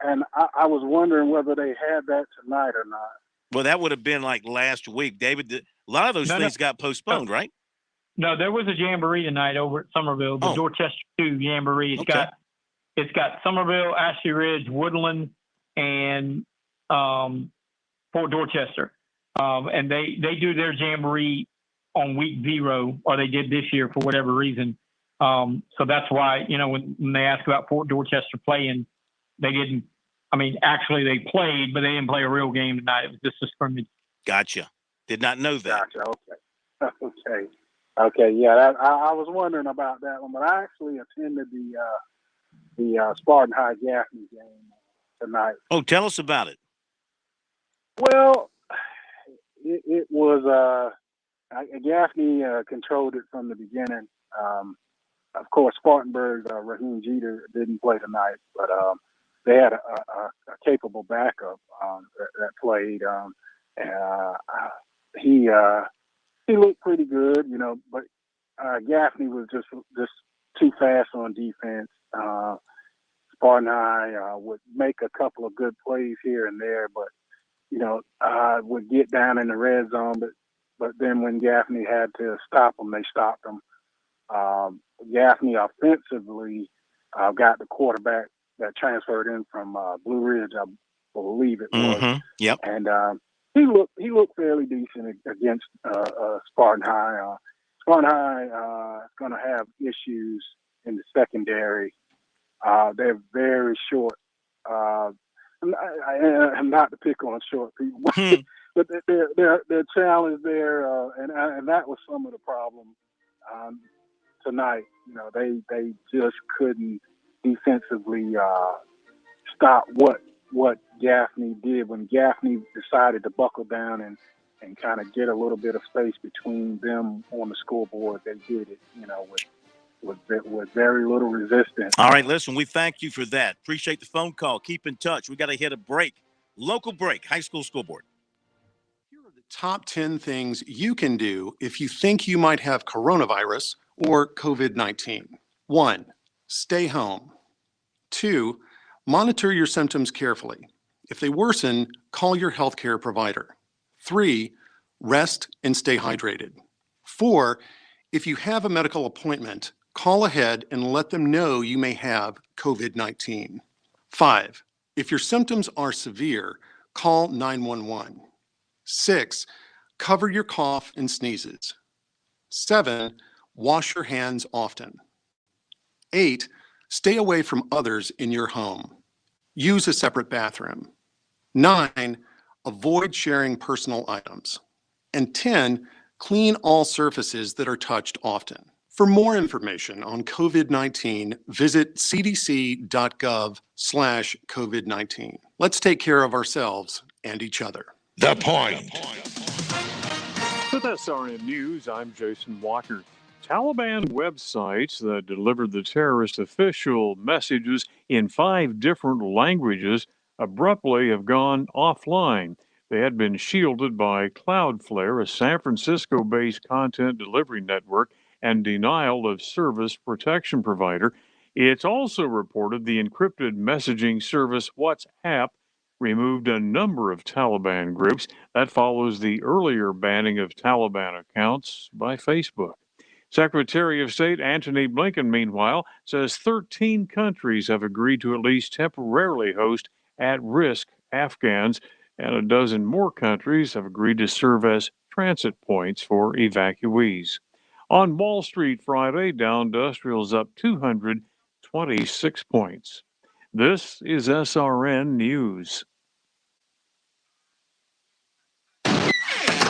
And I was wondering whether they had that tonight or not. Well, that would have been like last week, David. A lot of those things got postponed, right? No, there was a jamboree tonight over at Somerville, the Dorchester 2 jamboree. It's got Somerville, Ashley Ridge, Woodland, and Fort Dorchester. And they do their jamboree on week 0, or they did this year for whatever reason. So that's why, when they ask about Fort Dorchester playing, they didn't. I mean, actually they played, but they didn't play a real game tonight. It was just a scrimmage. Gotcha. Did not know that. Gotcha. Okay. Yeah, I was wondering about that one, but I actually attended the Spartan High Gaffney game tonight. Oh, tell us about it. Well, it was Gaffney controlled it from the beginning. Of course, Spartanburg, Raheem Jeter didn't play tonight, but they had a capable backup that played. He looked pretty good, but Gaffney was just too fast on defense. Spartan High would make a couple of good plays here and there, but would get down in the red zone. But then when Gaffney had to stop them, they stopped them. Gaffney offensively got the quarterback that transferred in from Blue Ridge, I believe it was. Yep. And he looked fairly decent against Spartan High. Spartan High is going to have issues in the secondary. They're very short. I'm not to pick on short people, but their challenge there, and that was some of the problem tonight. You know, they just couldn't defensively stop what Gaffney did. When Gaffney decided to buckle down and kind of get a little bit of space between them on the scoreboard, they did it, you know, with very little resistance. All right, listen, we thank you for that. Appreciate the phone call. Keep in touch. We got to hit a break. Local break, high school scoreboard. Top 10 things you can do if you think you might have coronavirus or COVID-19. 1, stay home. 2, monitor your symptoms carefully. If they worsen, call your healthcare provider. 3, rest and stay hydrated. 4, if you have a medical appointment, call ahead and let them know you may have COVID-19. 5, if your symptoms are severe, call 911. 6, cover your cough and sneezes. 7, wash your hands often. 8, stay away from others in your home. Use a separate bathroom. 9, avoid sharing personal items. And 10, clean all surfaces that are touched often. For more information on COVID-19, visit cdc.gov/COVID-19. Let's take care of ourselves and each other. The Point. With SRN News, I'm Jason Walker. Taliban websites that delivered the terrorist official messages in 5 different languages abruptly have gone offline. They had been shielded by Cloudflare, a San Francisco-based content delivery network and denial of service protection provider. It's also reported the encrypted messaging service WhatsApp removed a number of Taliban groups. That follows the earlier banning of Taliban accounts by Facebook. Secretary of State Antony Blinken, meanwhile, says 13 countries have agreed to at least temporarily host at-risk Afghans, and a dozen more countries have agreed to serve as transit points for evacuees. On Wall Street Friday, Dow Industrial's up 226 points. This is SRN News.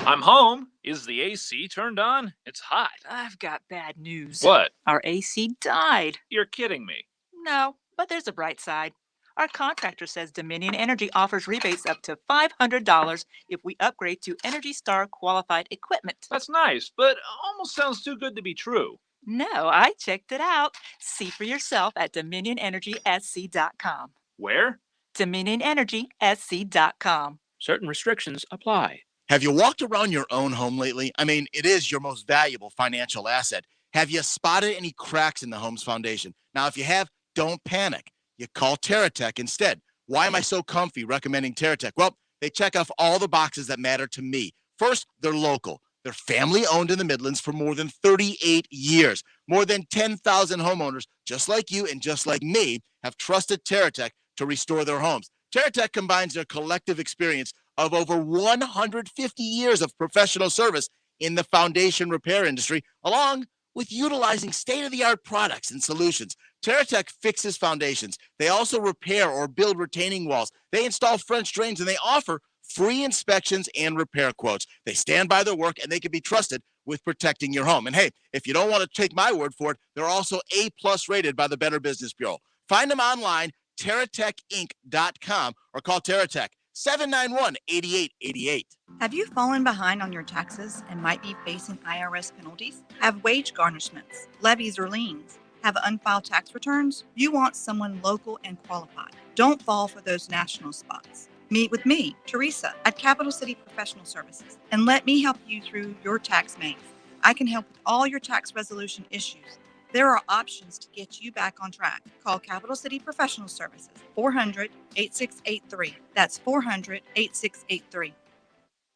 I'm home. Is the AC turned on? It's hot. I've got bad news. What? Our AC died. You're kidding me. No, but there's a bright side. Our contractor says Dominion Energy offers rebates up to $500 if we upgrade to Energy Star qualified equipment. That's nice, but almost sounds too good to be true. No, I checked it out. See for yourself at DominionEnergySC.com. Where? DominionEnergySC.com. Certain restrictions apply. Have you walked around your own home lately? I mean, it is your most valuable financial asset. Have you spotted any cracks in the home's foundation? Now, if you have, don't panic. You call TerraTech instead. Why am I so comfy recommending TerraTech? Well, they check off all the boxes that matter to me. First, they're local. They're family-owned in the Midlands for more than 38 years. More than 10,000 homeowners, just like you and just like me, have trusted TerraTech to restore their homes. TerraTech combines their collective experience of over 150 years of professional service in the foundation repair industry, along with utilizing state-of-the-art products and solutions. TerraTech fixes foundations. They also repair or build retaining walls. They install French drains, and they offer free inspections and repair quotes. They stand by their work, and they can be trusted with protecting your home. And hey, if you don't want to take my word for it, they're also A+ rated by the Better Business Bureau. Find them online, TerraTechInc.com, or call TerraTech 791-8888. Have you fallen behind on your taxes and might be facing IRS penalties? Have wage garnishments, levies, or liens? Have unfiled tax returns? You want someone local and qualified. Don't fall for those national spots. Meet with me, Teresa, at Capital City Professional Services, and let me help you through your tax maze. I can help with all your tax resolution issues. There are options to get you back on track. Call Capital City Professional Services, 400-8683. That's 400-8683.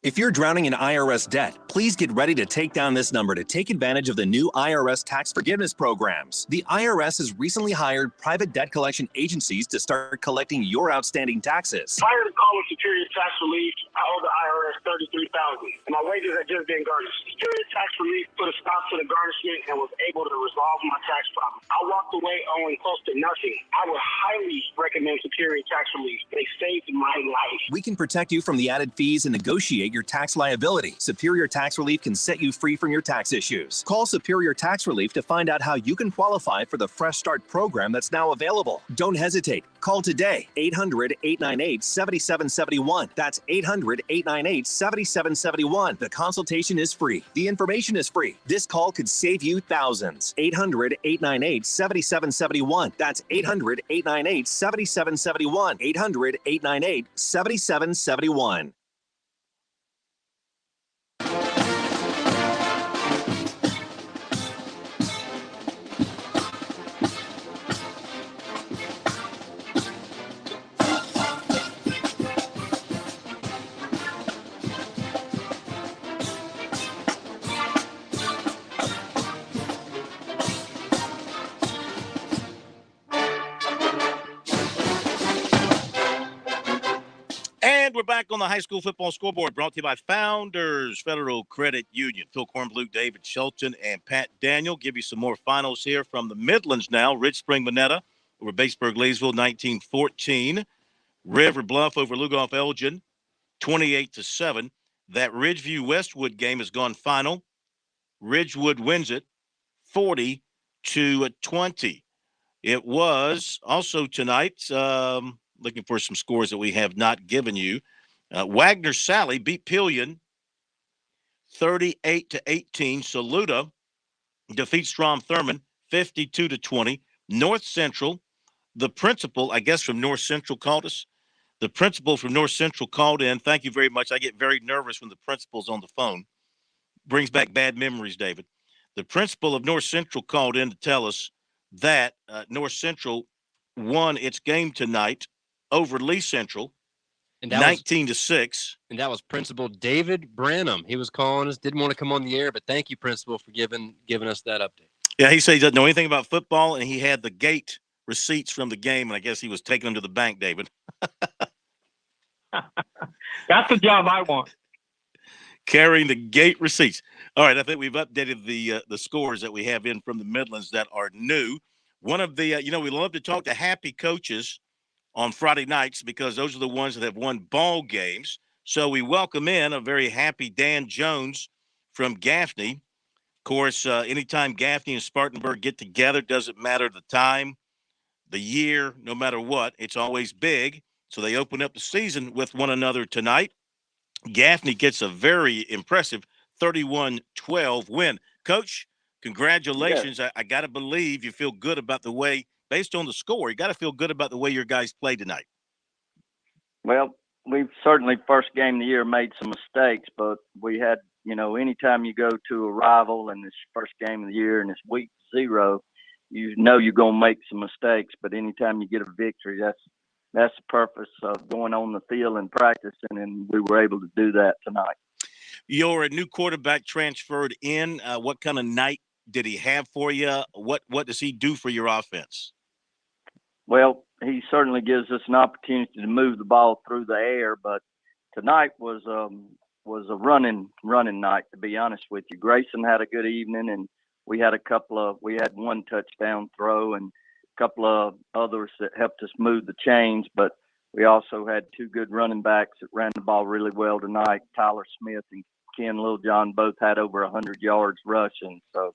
If you're drowning in IRS debt, please get ready to take down this number to take advantage of the new IRS tax forgiveness programs. The IRS has recently hired private debt collection agencies to start collecting your outstanding taxes. Prior to calling Superior Tax Relief, I owed the IRS $33,000, and my wages had just been garnished. Superior Tax Relief put a stop to the garnishment and was able to resolve my tax problem. I walked away owing close to nothing. I would highly recommend Superior Tax Relief. They saved my life. We can protect you from the added fees and negotiate your tax liability. Superior Tax Relief can set you free from your tax issues. Call Superior Tax Relief to find out how you can qualify for the Fresh Start program that's now available. Don't hesitate. Call today, 800-898-7771. That's 800-898-7771. The consultation is free. The information is free. This call could save you thousands. 800-898-7771. That's 800-898-7771. 800-898-7771. And we're back on the high school football scoreboard, brought to you by Founders Federal Credit Union. Phil Kornbluth, David Shelton, and Pat Daniel. Give you some more finals here from the Midlands now. Rich Spring Monetta over Batesburg-Leesville, 19-14. River Bluff over Lugoff Elgin, 28-7. That Ridgeview Westwood game has gone final. Ridgewood wins it, 40-20. It was also tonight. Looking for some scores that we have not given you. Wagner Sally beat Pillion 38-18. Saluda defeats Strom Thurmond 52-20. North Central, the principal, I guess from North Central called us. The principal from North Central called in. Thank you very much. I get very nervous when the principal's on the phone. Brings back bad memories, David. The principal of North Central called in to tell us that North Central won its game tonight over Lee Central, And 19-6. And that was Principal David Branham. He was calling us, didn't want to come on the air, but thank you, Principal, for giving us that update. Yeah, he said he doesn't know anything about football, and he had the gate receipts from the game, and I guess he was taking them to the bank, David. That's the job I want. Carrying the gate receipts. All right, I think we've updated the scores that we have in from the Midlands that are new. One of the, we love to talk to happy coaches on Friday nights because those are the ones that have won ball games. So we welcome in a very happy Dan Jones from Gaffney. Of course, anytime Gaffney and Spartanburg get together, doesn't matter the time, the year, no matter what, it's always big. So they open up the season with one another tonight. Gaffney gets a very impressive 31-12 win. Coach, congratulations. Yes. I got to believe you feel good about the way, based on the score, you got to feel good about the way your guys played tonight. Well, we've certainly first game of the year made some mistakes, but we had, anytime you go to a rival and it's first game of the year and it's week 0, you know you're going to make some mistakes, but anytime you get a victory, that's the purpose of going on the field and practicing, and we were able to do that tonight. You're a new quarterback transferred in. What kind of night did he have for you? What does he do for your offense? Well, he certainly gives us an opportunity to move the ball through the air, but tonight was a running night, to be honest with you. Grayson had a good evening, and we had one touchdown throw and a couple of others that helped us move the chains, but we also had 2 good running backs that ran the ball really well tonight. Tyler Smith and Ken Littlejohn both had over 100 yards rushing, so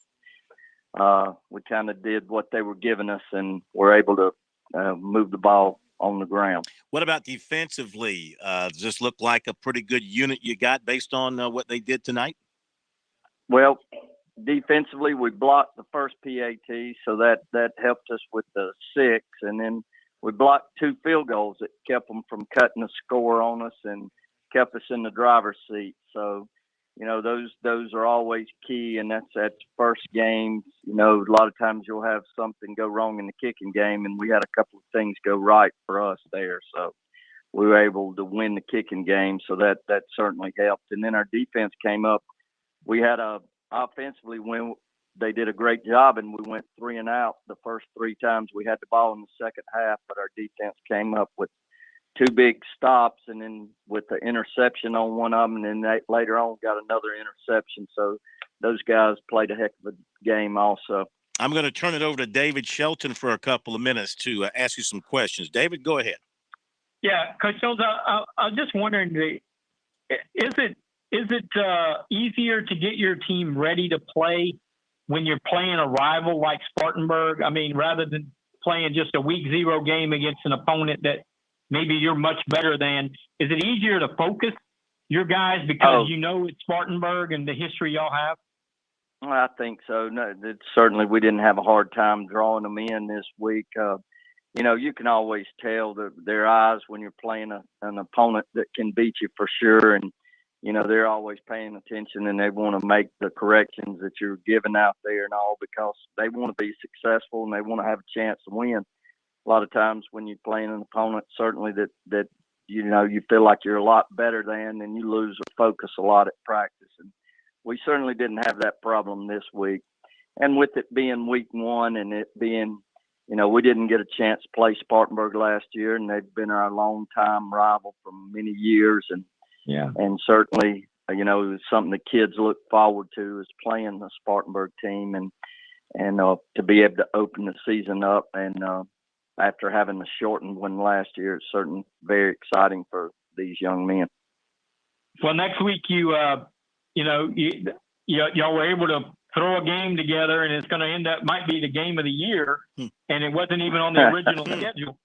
we kind of did what they were giving us and were able to move the ball on the ground. What about defensively? Does this look like a pretty good unit you got based on what they did tonight? Well, defensively, we blocked the first PAT, so that helped us with the 6, and then we blocked 2 field goals that kept them from cutting the score on us and kept us in the driver's seat. So, those are always key, and that's first game. A lot of times you'll have something go wrong in the kicking game, and we had a couple of things go right for us there. So we were able to win the kicking game. So that certainly helped. And then our defense came up. We had offensively when they did a great job, and we went 3 and out the first 3 times we had the ball in the second half, but our defense came up with 2 big stops, and then with the interception on one of them, and then they later on got another interception. So those guys played a heck of a game also. I'm going to turn it over to David Shelton for a couple of minutes to ask you some questions. David, go ahead. Yeah, Coach Jones, I was just wondering, is it easier to get your team ready to play when you're playing a rival like Spartanburg? I mean, rather than playing just a week 0 game against an opponent that maybe you're much better than, is it easier to focus your guys because you know it's Spartanburg and the history y'all have? Well, I think so. No, certainly we didn't have a hard time drawing them in this week. You can always tell their eyes when you're playing an opponent that can beat you for sure. And, they're always paying attention, and they want to make the corrections that you're giving out there and all, because they want to be successful and they want to have a chance to win. A lot of times when you're playing an opponent, certainly that you feel like you're a lot better than, and you lose focus a lot at practice. And we certainly didn't have that problem this week. And with it being week 1 and it being, we didn't get a chance to play Spartanburg last year, and they've been our longtime rival for many years. And certainly, it's something the kids look forward to is playing the Spartanburg team and to be able to open the season up. And after having a shortened one last year, it's certainly very exciting for these young men. Well, next week y'all were able to throw a game together, and it's going to might be the game of the year, and it wasn't even on the original schedule.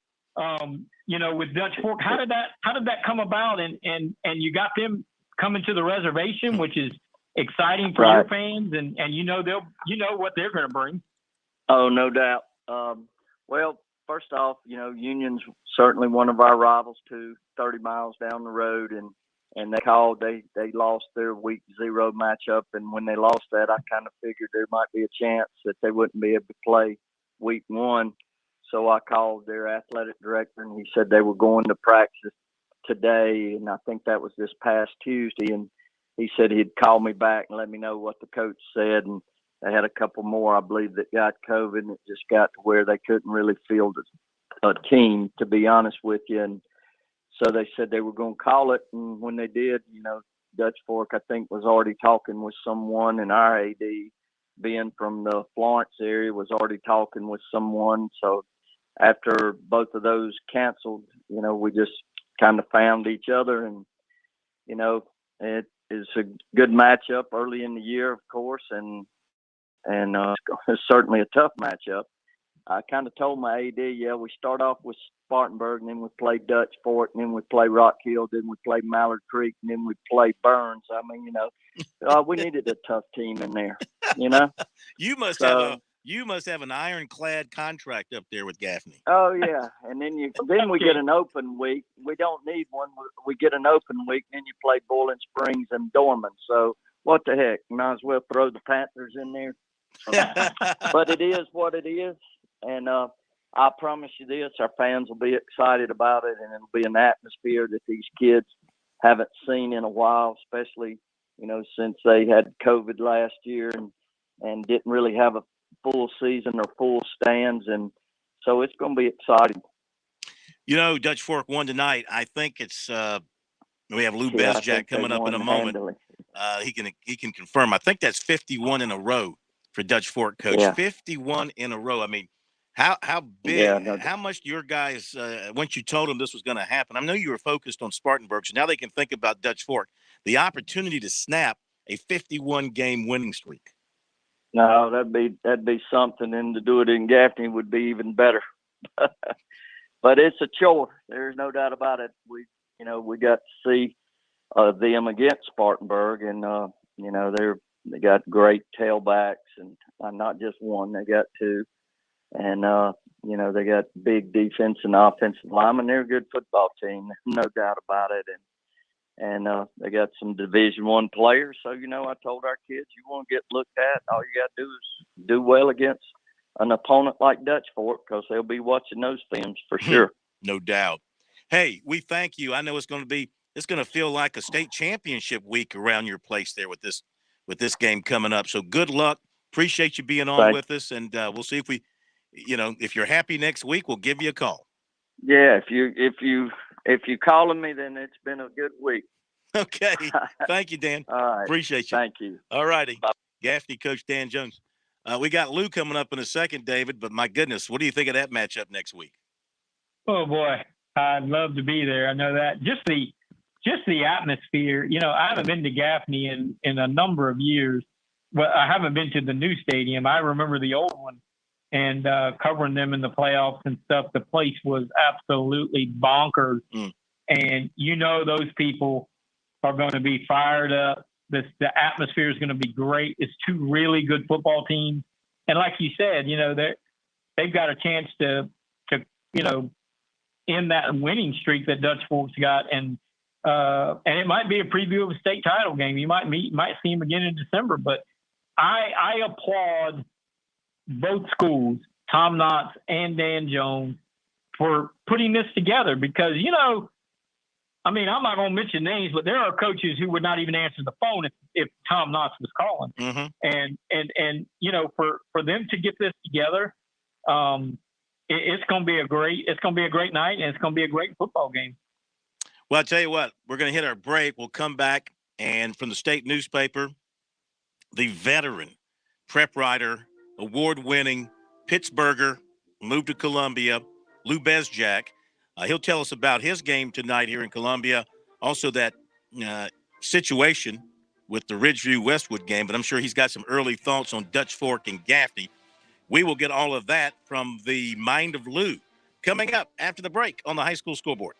With Dutch Fork, how did that come about? And you got them coming to the reservation, which is exciting for your fans, and what they're going to bring. Oh, no doubt. Well, first off, Union's certainly one of our rivals too, 30 miles down the road, and they lost their week 0 matchup, and when they lost that, I kind of figured there might be a chance that they wouldn't be able to play week 1. So I called their athletic director, and he said they were going to practice today, and I think that was this past Tuesday, and he said he'd call me back and let me know what the coach said. And they had a couple more, I believe, that got COVID, and it just got to where they couldn't really field a team, to be honest with you. And so they said they were going to call it, and when they did, Dutch Fork, I think, was already talking with someone, and our AD, being from the Florence area, was already talking with someone. So after both of those canceled, we just kind of found each other, and, it is a good matchup early in the year, of course, and it's certainly a tough matchup. I kind of told my AD, we start off with Spartanburg, and then we play Dutch Fork, and then we play Rock Hill, then we play Mallard Creek, and then we play Burns. I mean, we needed a tough team in there, You must have an ironclad contract up there with Gaffney. Oh yeah, and then we get an open week. We don't need one. We get an open week, and then you play Boiling Springs and Dorman. So what the heck? Might as well throw the Panthers in there. But it is what it is. And I promise you this, our fans will be excited about it, and it'll be an atmosphere that these kids haven't seen in a while, especially, since they had COVID last year and didn't really have a full season or full stands. And so it's going to be exciting. Dutch Fork won tonight. I think it's we have Lou Bezjak coming up in a moment. He can confirm. I think that's 51 in a row for Dutch Fork, Coach. Yeah. 51 in a row. I mean, how big, how much your guys, once you told them this was going to happen, I know you were focused on Spartanburg, so now they can think about Dutch Fork, the opportunity to snap a 51-game winning streak. No, that'd be something, and to do it in Gaffney would be even better. But it's a chore. There's no doubt about it. We got to see them against Spartanburg, and they got great tailbacks, and not just one, they got 2. And, they got big defense and offensive linemen. They're a good football team, no doubt about it. And they got some Division I players. So, I told our kids, you want to get looked at, all you got to do is do well against an opponent like Dutch Fork, because they'll be watching those films for sure. No doubt. Hey, we thank you. I know it's going to feel like a state championship week around your place there with this game coming up. So good luck. Appreciate you being on with us, and we'll see if you're happy next week, we'll give you a call. Yeah, if you calling me, then it's been a good week. Okay. Thank you, Dan. All right. Appreciate you. Thank you. All righty. Gaffney coach Dan Jones. We got Lou coming up in a second, David, but my goodness, what do you think of that matchup next week? Oh boy, I'd love to be there. I know that. Just the atmosphere. I haven't been to Gaffney in a number of years. Well, I haven't been to the new stadium. I remember the old one and covering them in the playoffs and stuff. The place was absolutely bonkers. And those people are going to be fired up. The atmosphere is going to be great. It's two really good football teams. And like you said, they've got a chance to end that winning streak that Dutch Fork's got. And it might be a preview of a state title game. You might see them again in December. But I applaud both schools, Tom Knotts and Dan Jones, for putting this together because, I'm not going to mention names, but there are coaches who would not even answer the phone if Tom Knotts was calling. And for them to get this together, it's going to be a great night, and it's going to be a great football game. Well, I'll tell you what, we're going to hit our break. We'll come back, and from the state newspaper, the veteran prep writer, award-winning Pittsburgher, moved to Columbia, Lou Bezjak. He'll tell us about his game tonight here in Columbia. Also that situation with the Ridgeview Westwood game, but I'm sure he's got some early thoughts on Dutch Fork and Gaffney. We will get all of that from the mind of Lou coming up after the break on the High School Scoreboard.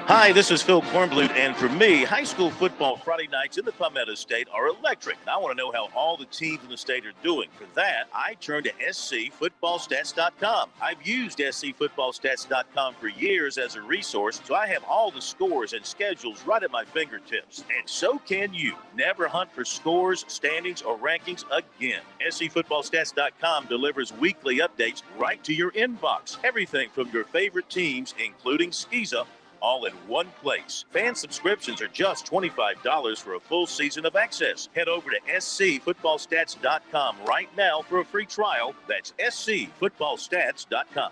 Hi, this is Phil Kornblut, and for me, high school football Friday nights in the Palmetto State are electric. And I want to know how all the teams in the state are doing. For that, I turn to scfootballstats.com. I've used scfootballstats.com for years as a resource, so I have all the scores and schedules right at my fingertips. And so can you. Never hunt for scores, standings, or rankings again. scfootballstats.com delivers weekly updates right to your inbox. Everything from your favorite teams, including Skeeza, all in one place. Fan subscriptions are just $25 for a full season of access. Head over to scfootballstats.com right now for a free trial. That's scfootballstats.com.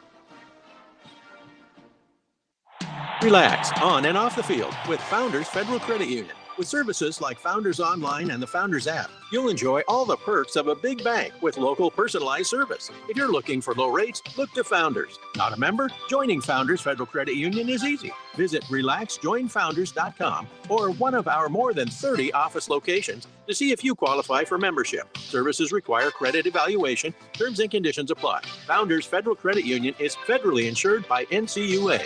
Relax on and off the field with Founders Federal Credit Union. With services like Founders Online and the Founders app, you'll enjoy all the perks of a big bank with local personalized service. If you're looking for low rates, look to Founders. Not a member? Joining Founders Federal Credit Union is easy. Visit relaxjoinfounders.com or one of our more than 30 office locations to see if you qualify for membership. Services require credit evaluation. Terms and conditions apply. Founders Federal Credit Union is federally insured by NCUA.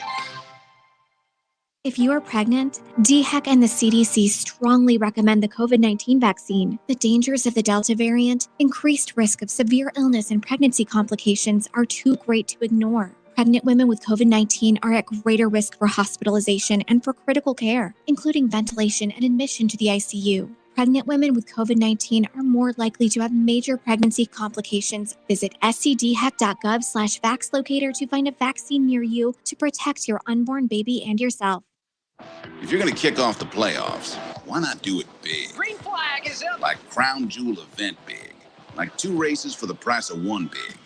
If you are pregnant, DHEC and the CDC strongly recommend the COVID-19 vaccine. The dangers of the Delta variant, increased risk of severe illness and pregnancy complications are too great to ignore. Pregnant women with COVID-19 are at greater risk for hospitalization and for critical care, including ventilation and admission to the ICU. Pregnant women with COVID-19 are more likely to have major pregnancy complications. Visit scdhec.gov/vaxlocator to find a vaccine near you to protect your unborn baby and yourself. If you're going to kick off the playoffs, why not do it big? Green flag is up. Like Crown Jewel event big. Like 2 races for the price of 1 big.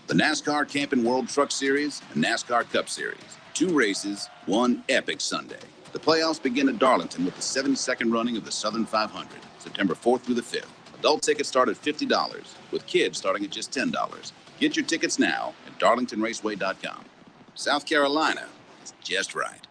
The NASCAR Camping World Truck Series and NASCAR Cup Series. 2 races, 1 epic Sunday. The playoffs begin at Darlington with the 72nd running of the Southern 500, September 4th through the 5th. Adult tickets start at $50, with kids starting at just $10. Get your tickets now at darlingtonraceway.com. South Carolina is just right.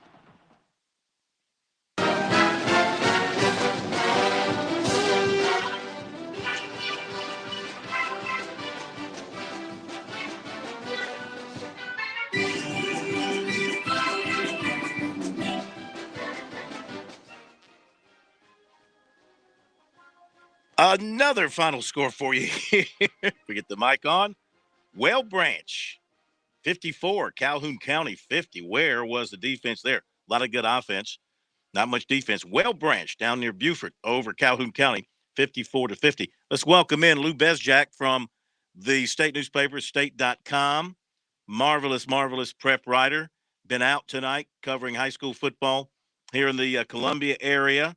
Another final score for you. We get the mic on. Well Branch, 54. Calhoun County, 50. Where was the defense there? A lot of good offense. Not much defense. Well Branch down near Beaufort over Calhoun County, 54-50. Let's welcome in Lou Bezjak from the state newspaper, state.com. Marvelous, marvelous prep writer. Been out tonight covering high school football here in the Columbia area.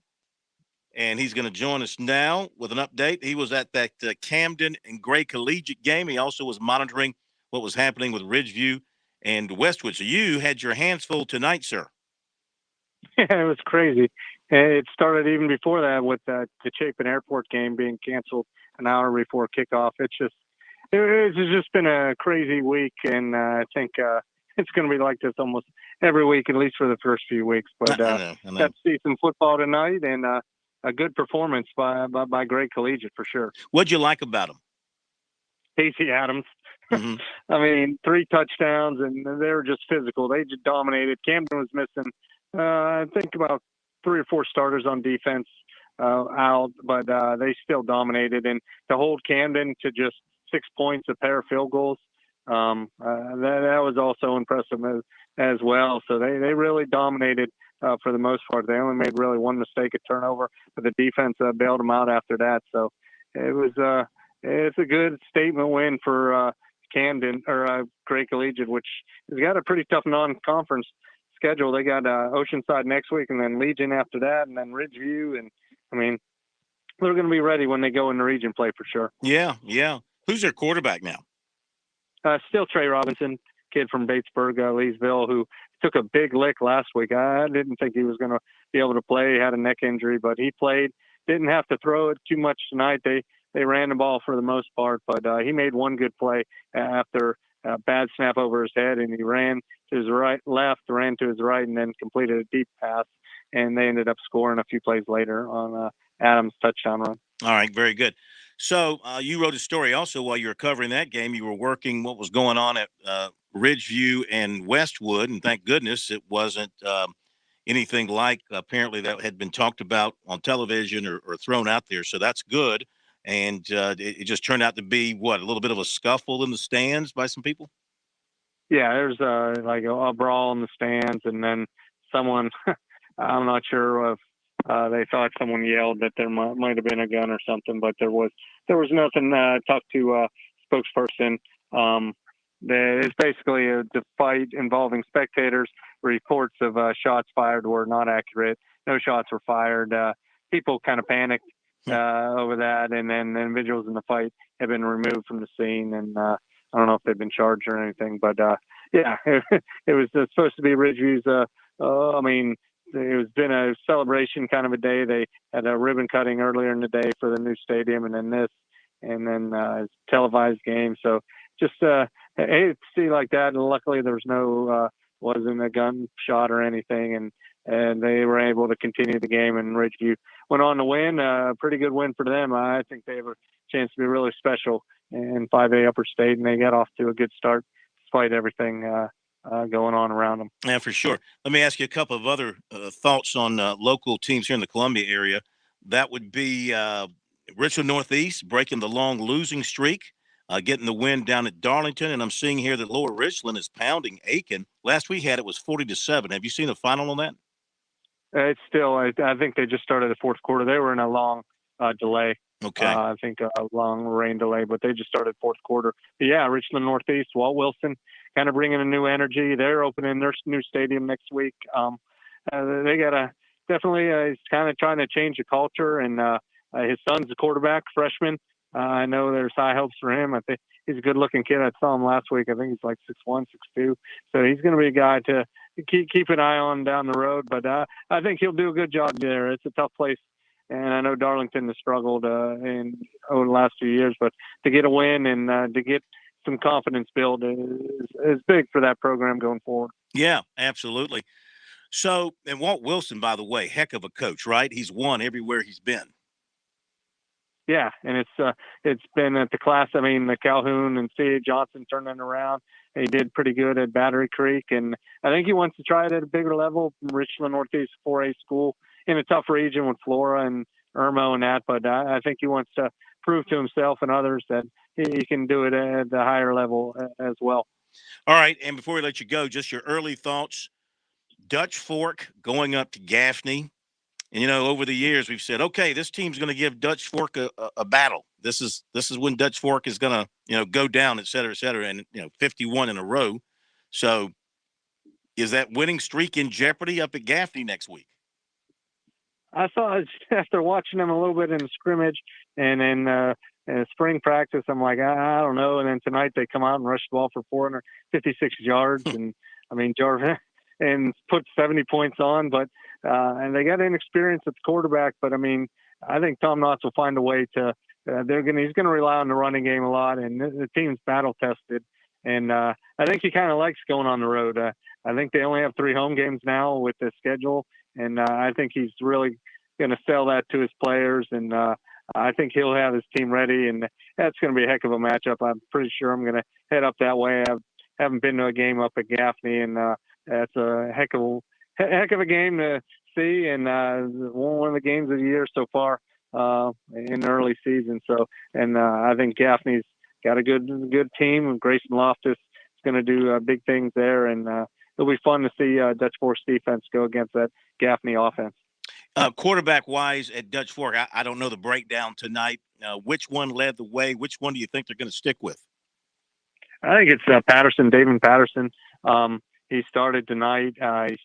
And he's going to join us now with an update. He was at that Camden and Gray Collegiate game. He also was monitoring what was happening with Ridgeview and Westwood. So you had your hands full tonight, sir. Yeah, it was crazy. It started even before that with the Chapin Airport game being canceled an hour before kickoff. It's just been a crazy week, and I think it's going to be like this almost every week, at least for the first few weeks. But I know. got to see some football tonight, and a good performance by Gray Collegiate for sure. What'd you like about him? Casey Adams. Mm-hmm. I mean, 3 touchdowns, and they were just physical. They just dominated. Camden was missing, I think, about 3 or 4 starters on defense out, but they still dominated. And to hold Camden to just 6 points, a pair of field goals, that was also impressive as well. So they really dominated for the most part. They only made really one mistake, a turnover, but the defense bailed them out after that. So it's a good statement win for Camden or Gray Collegiate, which has got a pretty tough non-conference schedule. They got Oceanside next week, and then Legion after that, and then Ridgeview. And I mean, they're going to be ready when they go into region play for sure. Yeah. Who's their quarterback now? Still Trey Robinson, kid from Batesburg, Leesville, who took a big lick last week. I didn't think he was going to be able to play. He had a neck injury, but he played. Didn't have to throw it too much tonight. They ran the ball for the most part, but he made one good play after a bad snap over his head, and he ran to his left, ran to his right, and then completed a deep pass, and they ended up scoring a few plays later on Adams' touchdown run. All right, very good. So you wrote a story also while you were covering that game. You were working what was going on at Ridgeview and Westwood, and thank goodness it wasn't anything like apparently that had been talked about on television or thrown out there. So that's good. And it just turned out to be, a little bit of a scuffle in the stands by some people? Yeah, there's like a brawl in the stands, and then someone, I'm not sure if they thought someone yelled that there might have been a gun or something, but there was nothing. Talked to a spokesperson. It's basically the fight involving spectators. Reports of shots fired were not accurate. No shots were fired. People kind of panicked over that, and then the individuals in the fight have been removed from the scene, and I don't know if they've been charged or anything, but yeah, it was supposed to be Ridgeview's. It was been a celebration kind of a day. They had a ribbon cutting earlier in the day for the new stadium, and then it's televised game. So just I hate to see like that, and luckily there was wasn't a gunshot or anything, and they were able to continue the game, and Ridgeview went on to win. A pretty good win for them. I think they have a chance to be really special in 5A Upper State, and they got off to a good start despite everything going on around them. Yeah, for sure. Let me ask you a couple of other thoughts on local teams here in the Columbia area. That would be Richland Northeast breaking the long losing streak, getting the win down at Darlington. And I'm seeing here that Lower Richland is pounding Aiken. Last we had it was 40-7. Have you seen the final on that? It's still, I think they just started the fourth quarter. They were in a long delay. Okay. I think a long rain delay, but they just started fourth quarter. But yeah, Richland Northeast, Walt Wilson, kind of bringing a new energy. They're opening their new stadium next week. They got he's kind of trying to change the culture, and his son's a quarterback, freshman. I know there's high hopes for him. I think he's a good-looking kid. I saw him last week. I think he's like 6'1", 6'2". So he's going to be a guy to keep an eye on down the road. But I think he'll do a good job there. It's a tough place. And I know Darlington has struggled over the last few years, but to get a win and to get some confidence build is big for that program going forward. Yeah, absolutely. So, and Walt Wilson, by the way, heck of a coach, right? He's won everywhere he's been. Yeah, and it's been at the class. I mean, the Calhoun and C.A. Johnson turning around. He did pretty good at Battery Creek, and I think he wants to try it at a bigger level. Richland Northeast 4A school in a tough region with Flora and Irmo and that, but I think he wants to prove to himself and others that he can do it at the higher level as well. All right, and before we let you go, just your early thoughts. Dutch Fork going up to Gaffney. And, over the years, we've said, okay, this team's going to give Dutch Fork a battle. This is when Dutch Fork is going to, go down, et cetera, and, 51 in a row. So is that winning streak in jeopardy up at Gaffney next week? I saw after watching them a little bit in the scrimmage and in spring practice, I'm like, I don't know. And then tonight they come out and rush the ball for 456 yards. And I mean, Jarvis and put 70 points on, but and they got inexperience at the quarterback. But I mean, I think Tom Knotts will find a way to. He's going to rely on the running game a lot, and the team's battle tested. And I think he kind of likes going on the road. I think they only have 3 home games now with the schedule, and I think he's really going to sell that to his players. And I think he'll have his team ready, and that's going to be a heck of a matchup. I'm pretty sure I'm going to head up that way. I haven't been to a game up at Gaffney, and that's a heck of a game to see, and one of the games of the year so far in the early season. So, and I think Gaffney's got a good team. Grayson Loftus is going to do big things there, and it'll be fun to see Dutch Fork's defense go against that Gaffney offense. Quarterback-wise at Dutch Fork, I don't know the breakdown tonight. Which one led the way? Which one do you think they're going to stick with? I think it's Patterson, David Patterson. He started tonight. He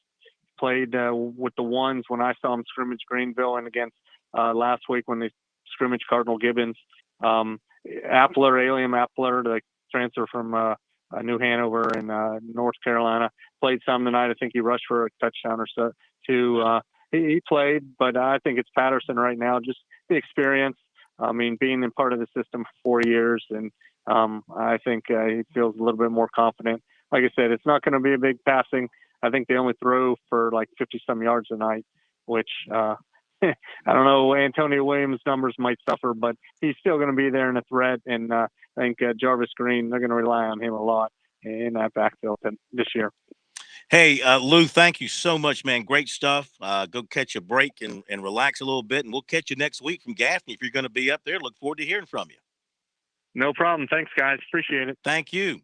played with the ones when I saw him scrimmage Greenville and against last week when they scrimmaged Cardinal Gibbons. Alium Appler, the transfer from New Hanover in North Carolina, played some tonight. I think he rushed for a touchdown or so too. He played, but I think it's Patterson right now, just the experience. I mean, being in part of the system for 4 years, and I think he feels a little bit more confident. Like I said, it's not going to be a big passing. I think they only throw for like 50-some yards a night, which I don't know. Antonio Williams' numbers might suffer, but he's still going to be there in a threat. And I think Jarvis Green, they're going to rely on him a lot in that backfield this year. Hey, Lou, thank you so much, man. Great stuff. Go catch a break and relax a little bit, and we'll catch you next week from Gaffney. If you're going to be up there, look forward to hearing from you. No problem. Thanks, guys. Appreciate it. Thank you.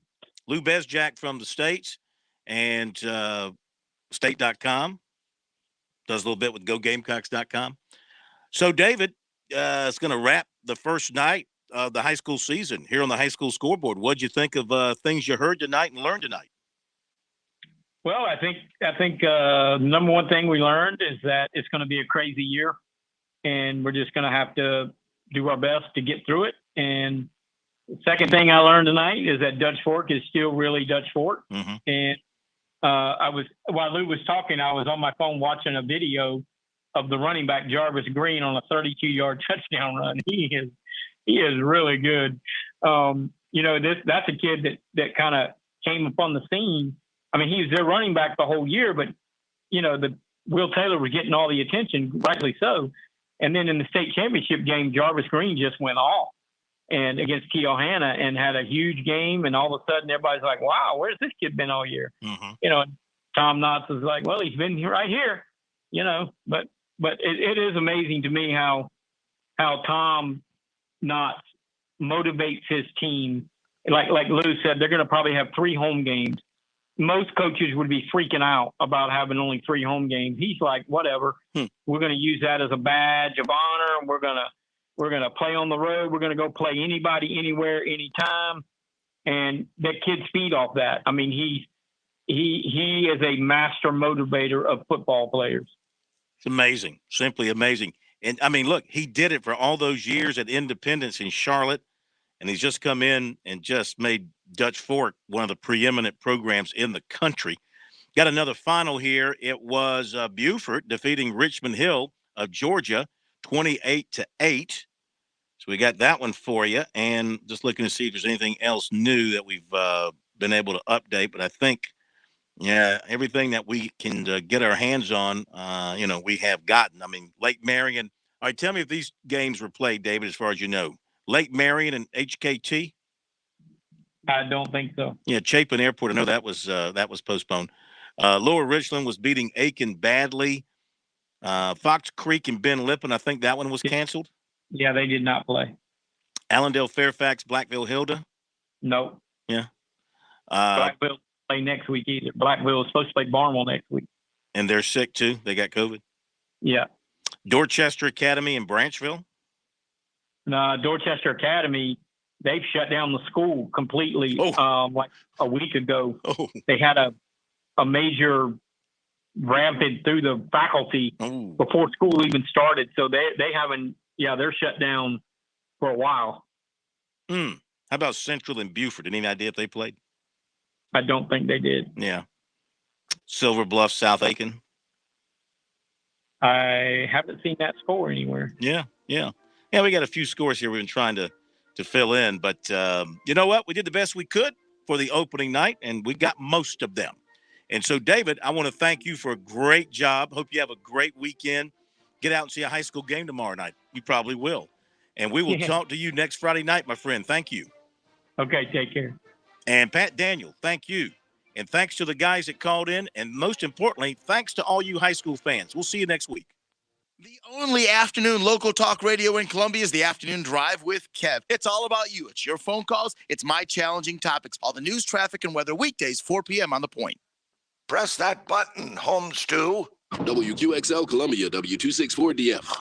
Lou Bezjak from the States and state.com. Does a little bit with GoGamecocks.com. So, David, it's going to wrap the first night of the high school season here on the High School Scoreboard. What'd you think of things you heard tonight and learned tonight? Well, I think number one thing we learned is that it's going to be a crazy year, and we're just going to have to do our best to get through it. And the second thing I learned tonight is that Dutch Fork is still really Dutch Fork. Mm-hmm. And while Lou was talking, I was on my phone watching a video of the running back Jarvis Green on a 32-yard touchdown run. He is really good. That's a kid that kind of came upon the scene. I mean, he was their running back the whole year, but the Will Taylor was getting all the attention, rightly so. And then in the state championship game, Jarvis Green just went off and against Keohana and had a huge game. And all of a sudden, everybody's like, "Wow, where's this kid been all year?" Mm-hmm. Tom Knotts is like, "Well, he's been right here." But it is amazing to me how Tom Knotts motivates his team. Like Lou said, they're going to probably have 3 home games. Most coaches would be freaking out about having only 3 home games. He's like, whatever. We're going to use that as a badge of honor. And we're going to play on the road. We're going to go play anybody, anywhere, anytime. And that kids feed off that. I mean, he is a master motivator of football players. It's amazing, simply amazing. And I mean, look, he did it for all those years at Independence in Charlotte, and he's just come in and just made Dutch Fork one of the preeminent programs in the country. Got another final here. It was Beaufort defeating Richmond Hill of Georgia 28-8. So we got that one for you. And just looking to see if there's anything else new that we've been able to update. But I think, everything that we can get our hands on, we have gotten. I mean, Lake Marion. All right, tell me if these games were played, David, as far as you know. Lake Marion and HKT? I don't think so. Yeah, Chapin Airport. I know that was postponed. Lower Richland was beating Aiken badly. Fox Creek and Ben Lippen, I think that one was canceled. Yeah, they did not play. Allendale Fairfax, Blackville Hilda? No. Yeah. Blackville play next week either. Blackville is supposed to play Barnwell next week. And they're sick too. They got COVID. Yeah. Dorchester Academy in Branchville? Dorchester Academy, they've shut down the school completely like a week ago. They had a major rampant through the faculty before school even started. So they haven't, they're shut down for a while. How about Central and Buford? Any idea if they played? I don't think they did. Yeah. Silver Bluff, South Aiken? I haven't seen that score anywhere. Yeah. We got a few scores here we've been trying to fill in, but you know what? We did the best we could for the opening night, and we got most of them. And so, David, I want to thank you for a great job. Hope you have a great weekend. Get out and see a high school game tomorrow night. You probably will. And we will talk to you next Friday night, my friend. Thank you. Okay, take care. And Pat Daniel, thank you. And thanks to the guys that called in. And most importantly, thanks to all you high school fans. We'll see you next week. The only afternoon local talk radio in Columbia is the Afternoon Drive with Kev. It's all about you. It's your phone calls. It's my challenging topics. All the news, traffic, and weather weekdays, 4 p.m. on The Point. Press that button, home stew. WQXL Columbia, W264DF.